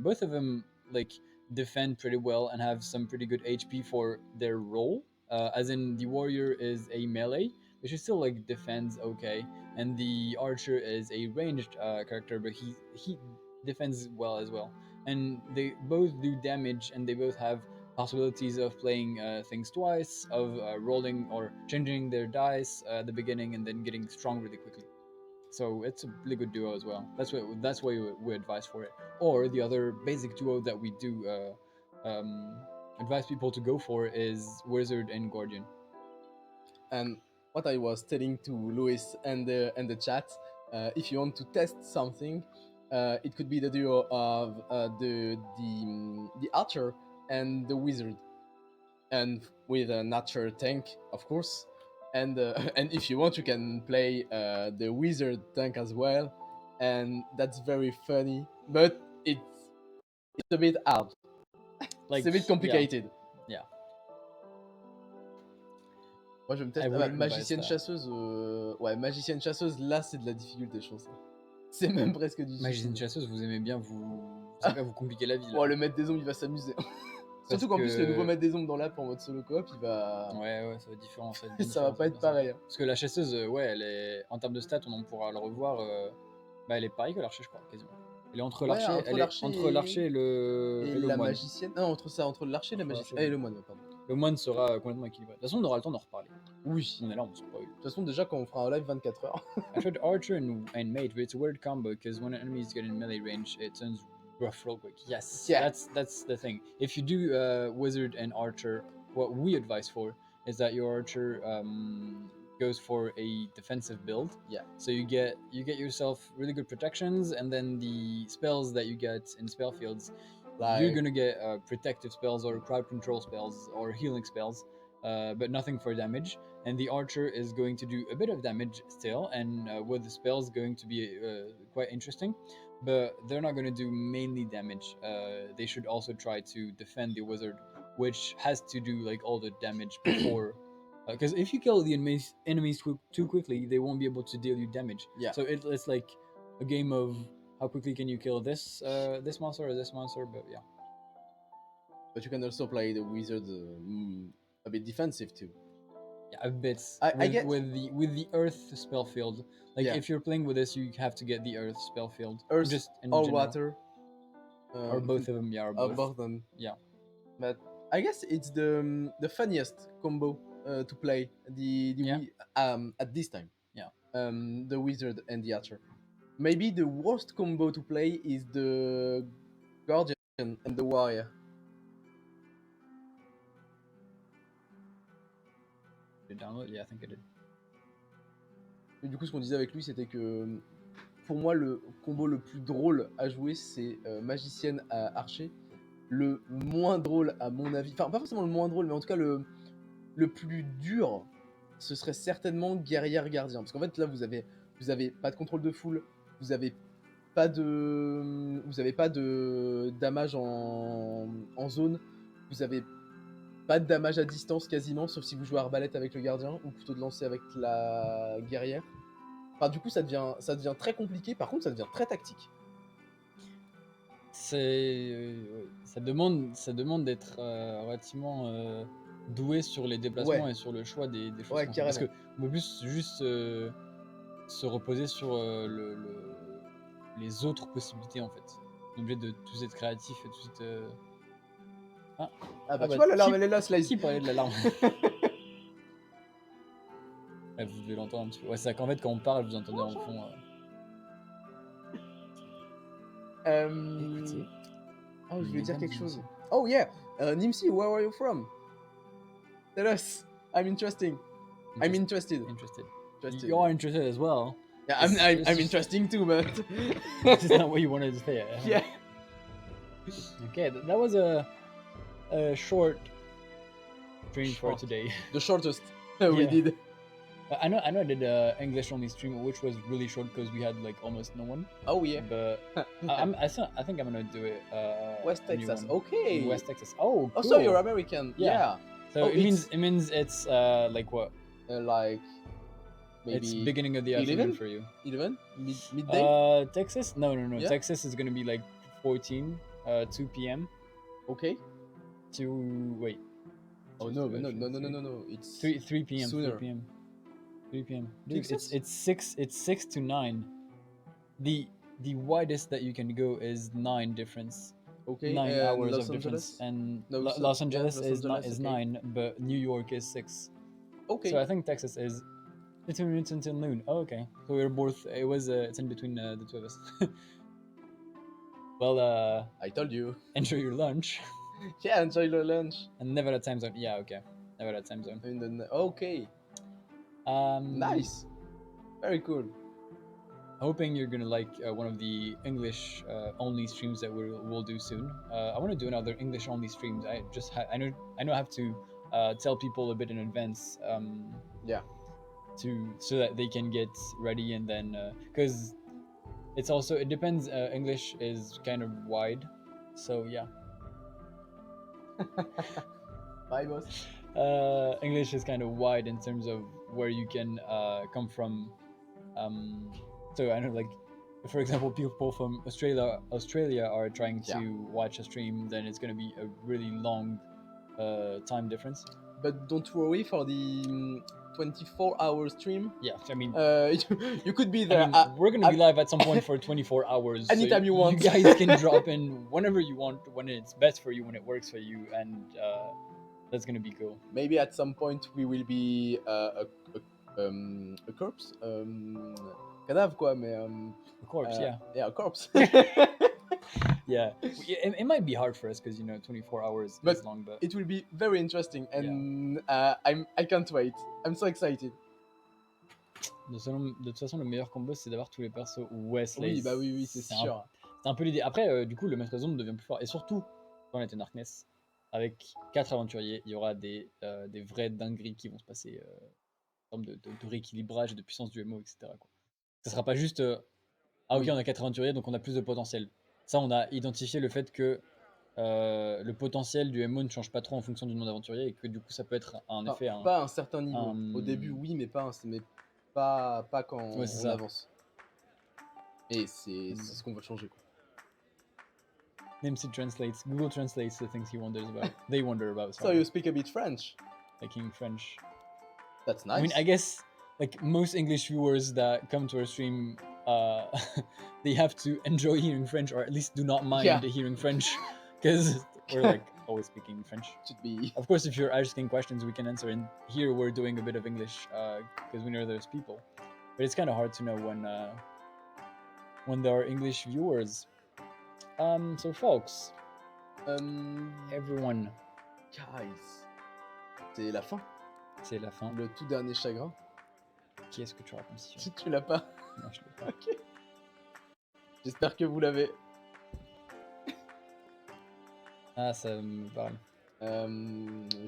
A: both of them like defend pretty well and have some pretty good HP for their role. As in, the warrior is a melee, but she still like defends okay, and the archer is a ranged character, but he defends well as well. And they both do damage, and they both have possibilities of playing things twice, of rolling or changing their dice at the beginning, and then getting strong really quickly. So it's a really good duo as well. That's why we advise for it. Or the other basic duo that we do advise people to go for is Wizard and Guardian.
B: And what I was telling to Louis and the chat, if you want to test something, it could be the duo of the archer and the wizard, and with an archer tank, of course. And and if you want, you can play the wizard tank as well, and that's very funny. But it's a bit hard.
A: Like,
B: It's a bit complicated.
A: Yeah.
B: Moi, je vais me tester. Magicienne chasseuse, ouais, magicienne chasseuse, là, c'est de la difficulté, je pense. C'est même presque difficile.
A: Magicienne chasseuse, vous aimez bien vous compliquer la vie. Là.
B: Oh, le maître des ombres, il va s'amuser. Surtout qu'en plus, le nouveau maître des ombres dans l'app en mode solo coop, il va.
A: Ouais, ça va être différent.
B: Ça va pas être pareil. Hein.
A: Parce que la chasseuse, ouais, elle est en termes de stats, on pourra le revoir. Bah, elle est pareille que l'archer, je crois, quasiment. Elle est entre l'archer, entre l'archer et
B: la
A: moine.
B: magicienne. Non, entre l'archer et la magicienne. Et le moine, pardon.
A: Le moine sera complètement équilibré. De toute façon, on aura le temps d'en reparler.
B: Oui.
A: On est là, on se spoil.
B: De toute façon, déjà, quand on fera un live 24 heures.
A: I tried archer and mate, but it's a weird combo because when an enemy is getting melee range, it turns rough real quick. Yes, yeah. That's the thing. If you do wizard and archer, what we advise for is that your archer goes for a defensive build.
B: Yeah.
A: So you get yourself really good protections, and then the spells that you get in spell fields, you're gonna get protective spells or crowd control spells or healing spells, but nothing for damage. And the archer is going to do a bit of damage still, and with the spells going to be quite interesting, but they're not going to do mainly damage. They should also try to defend the wizard, which has to do like all the damage before. Because if you kill the enemies too quickly, they won't be able to deal you damage.
B: Yeah.
A: So it's like a game of how quickly can you kill this monster or this monster, but yeah.
B: But you can also play the wizard a bit defensive too.
A: Yeah, a bit.
B: I get
A: with the earth spell field. Like if you're playing with this, you have to get the earth spell field.
B: Earth
A: just in
B: or
A: general.
B: water.
A: Or both of them, yeah. Or both
B: of them.
A: Yeah.
B: But I guess it's the funniest combo to play at this time.
A: Yeah.
B: The wizard and the archer. Maybe the worst combo to play is the guardian and the warrior.
A: Download? Yeah, I think I did.
B: Et du coup, ce qu'on disait avec lui, c'était que pour moi, le combo le plus drôle à jouer, c'est magicienne à archer. Le moins drôle, à mon avis, enfin, pas forcément le moins drôle, mais en tout cas, le plus dur, ce serait certainement guerrière gardien. Parce qu'en fait, là, vous avez pas de contrôle de foule, vous avez pas de damage en zone, vous avez pas de damage à distance quasiment, sauf si vous jouez arbalète avec le gardien, ou plutôt de lancer avec la guerrière. Enfin, du coup, ça devient très compliqué, par contre, ça devient très tactique.
A: Ça demande d'être relativement doué sur les déplacements et sur le choix des choses.
B: Ouais, carrément.
A: Parce qu'on peut plus juste se reposer sur les autres possibilités en fait. On est obligé de tous être créatif et tout être...
B: tu vois, l'alarme elle est là, Slice.
A: Qui parlait de l'alarme? Ouais, vous devez l'entendre un petit peu. Ouais, c'est ça qu'en fait, quand on parle, vous entendez en fond. Écoutez.
B: Oh, je voulais dire quelque chose. Oh yeah, Nimsi, where are you from? Tell us. I'm interested.
A: Interested. You are interested as well.
B: Yeah, I'm interesting too, but
A: this is not what you wanted to say.
B: Yeah.
A: Okay, that was a short stream for today.
B: The shortest we did.
A: I know I did a English only stream, which was really short because we had like almost no one.
B: Oh yeah.
A: But I think I'm gonna do it.
B: West Texas. Okay.
A: In West Texas. Oh. Cool.
B: Oh, so you're American. Yeah.
A: So it means it's like what?
B: Like maybe
A: it's beginning of the
B: 11?
A: afternoon for you.
B: 11? Midday?
A: Texas? No.
B: Yeah?
A: Texas is gonna be like 2 p.m.
B: Okay.
A: Wait.
B: Oh no! It's
A: 3 p.m.
B: Sooner.
A: 3 p.m. Dude, it's 6 to 9. The widest that you can go is 9 difference.
B: Okay.
A: 9 hours
B: Los
A: of difference. And
B: No,
A: Los Angeles is
B: okay.
A: 9, but New York is 6.
B: Okay.
A: So I think Texas is 15 minutes until noon. Oh, okay. So we're both. It's in between the two of us. Well,
B: I told you.
A: Enjoy your lunch.
B: Yeah, enjoy your lunch.
A: And never that time zone. Yeah, okay. Never that time zone.
B: Okay. Nice. Very cool.
A: hoping you're gonna like one of the English only streams that we'll do soon. I want to do another English only streams. I know I have to tell people a bit in advance.
B: Yeah.
A: So that they can get ready, and then because it's also, it depends. English is kind of wide, so yeah.
B: Bye, boss.
A: English is kind of wide in terms of where you can come from. So I know, like, for example, people from Australia are trying to watch a stream, then it's going to be a really long time difference.
B: But don't worry for the 24-hour stream.
A: Yeah, I mean,
B: you could be there.
A: I mean, we're going to be live at some point for 24 hours.
B: Anytime you want.
A: You guys can drop in whenever you want, when it's best for you, when it works for you, and that's going to be cool.
B: Maybe at some point we will be a corpse. Cadavre, quoi, mais...
A: A corpse, yeah.
B: Yeah, a corpse.
A: Yeah, it might be hard for us because, you know, 24 hours is long, but
B: it will be very interesting, and I can't wait. I'm so excited.
A: De toute façon, le meilleur combo, c'est d'avoir tous les persos Wesley.
B: Oui, bah oui, c'est sûr.
A: C'est un peu l'idée. Après, du coup, le maître zone devient plus fort, et surtout dans les Darkness, avec 4 aventuriers, il y aura des vraies dingueries qui vont se passer en termes de rééquilibrage et de puissance du MO, etc. Quoi. Ça sera pas juste ah ok, on a 4 aventuriers, donc on a plus de potentiel. Ça, on a identifié le fait que le potentiel du MO ne change pas trop en fonction du nombre d'aventuriers, et que du coup ça peut être un effet.
B: Pas à un certain niveau. Au début, oui, mais pas quand on avance. Et c'est ce qu'on va changer. Quoi.
A: Nimsid translates. Google translates the things he wonders about. They wonder about.
B: So you speak a bit French.
A: Speaking French.
B: That's nice.
A: I mean, I guess like most English viewers that come to our stream, they have to enjoy hearing French, or at least do not mind hearing French, because we're like always speaking French.
B: Should be.
A: Of course, if you're asking questions, we can answer. And here we're doing a bit of English because we know there's people, but it's kind of hard to know when there are English viewers. So folks, everyone,
B: guys, c'est la fin.
A: C'est la fin.
B: Le tout dernier chagrin.
A: Qui est-ce que tu racontes si
B: tu l'as pas?
A: Non, je l'ai pas.
B: Ok. J'espère que vous l'avez.
A: Ah, ça me parle.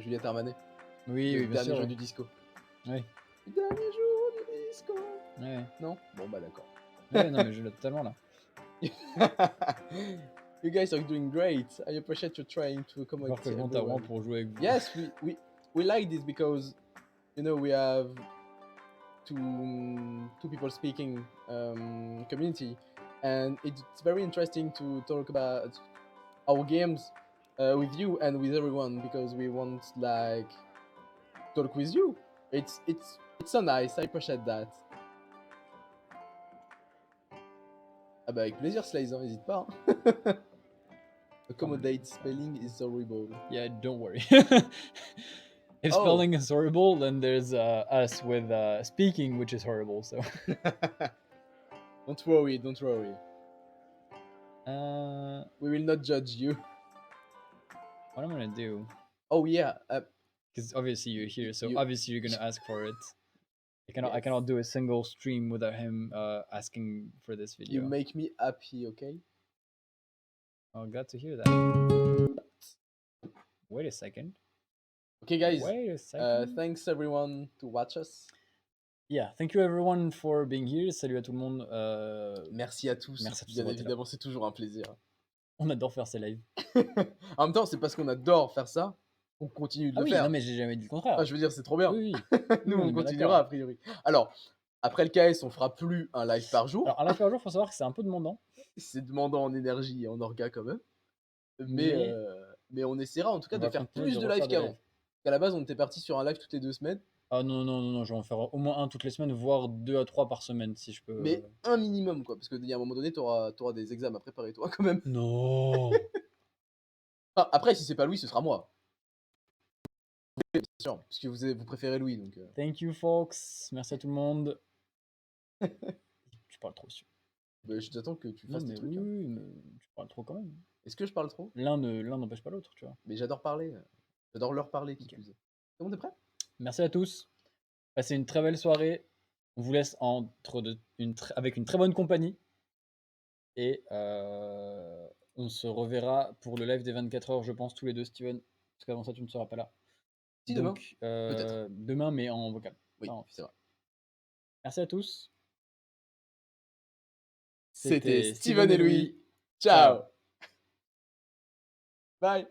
B: Juliette Armanet.
A: Oui,
B: le
A: bien
B: dernier
A: sûr.
B: jour du disco.
A: Oui.
B: Le dernier jour du disco.
A: Ouais.
B: Non? Bon, bah d'accord.
A: Ouais, non, mais je l'ai totalement là.
B: You guys are doing great. I appreciate you trying to come
A: avec everyone. Pour jouer avec vous.
B: Yes, we like this because, you know, we have two people speaking community, and it's very interesting to talk about our games with you and with everyone, because we want like talk with you. It's so nice. I appreciate that. Ah bah avec plaisir, Slice, hein, n'hésite pas. Hein. Accommodate spelling is horrible.
A: Yeah, don't worry. If spelling is horrible, then there's us with speaking, which is horrible. So
B: don't worry. We will not judge you.
A: What I'm gonna do?
B: Oh yeah,
A: because obviously you're here, so obviously you're gonna ask for it. I cannot do a single stream without him asking for this video.
B: You make me happy, okay?
A: Oh, glad to hear that. Wait a second.
B: Okay, guys.
A: Wait a second.
B: Thanks everyone to watch us.
A: Yeah, thank you everyone for being here. Salut à tout le monde.
B: Merci à tous.
A: Merci à tous.
B: Bien évidemment, c'est toujours un plaisir.
A: On adore faire ces lives.
B: En même temps, c'est parce qu'on adore faire ça qu'on continue de le faire.
A: Non, mais j'ai jamais dit le contraire.
B: Ah, je veux dire, c'est trop bien.
A: Oui.
B: Nous, on continuera a priori. Alors, après le KS, on fera plus un live par jour.
A: Alors, un live par jour, faut savoir que c'est un peu demandant.
B: C'est demandant en énergie et en orga quand même. Mais on essaiera en tout cas de faire plus de live qu'avant. À la base, on était parti sur un live toutes les 2 semaines.
A: Ah non, je vais en faire au moins un toutes les semaines, voire 2 à 3 par semaine si je peux.
B: Mais un minimum, quoi, parce qu'il y a un moment donné, t'auras des examens à préparer, toi, quand même.
A: Non.
B: Enfin, après, si c'est pas Louis, ce sera moi. Bien sûr, puisque vous préférez Louis, donc.
A: Thank you, folks. Merci à tout le monde. Tu parles trop, sûr.
B: Bah, je t'attends que tu fasses tes trucs.
A: Oui, mais tu parles trop quand même.
B: Est-ce que je parle trop?
A: L'un n'empêche pas l'autre, tu vois.
B: Mais j'adore parler. J'adore leur parler, qui plus est. C'est bon, t'es prêt?
A: Merci à tous. Passez une très belle soirée. On vous laisse avec une très bonne compagnie. Et on se reverra pour le live des 24 heures, je pense, tous les deux, Steven. Parce qu'avant ça, tu ne seras pas là.
B: Si, demain. Peut-être.
A: Demain, mais en vocal.
B: Oui,
A: Pas en
B: c'est vrai.
A: Merci à tous.
B: C'était Steven et Louis. Ciao. Bye.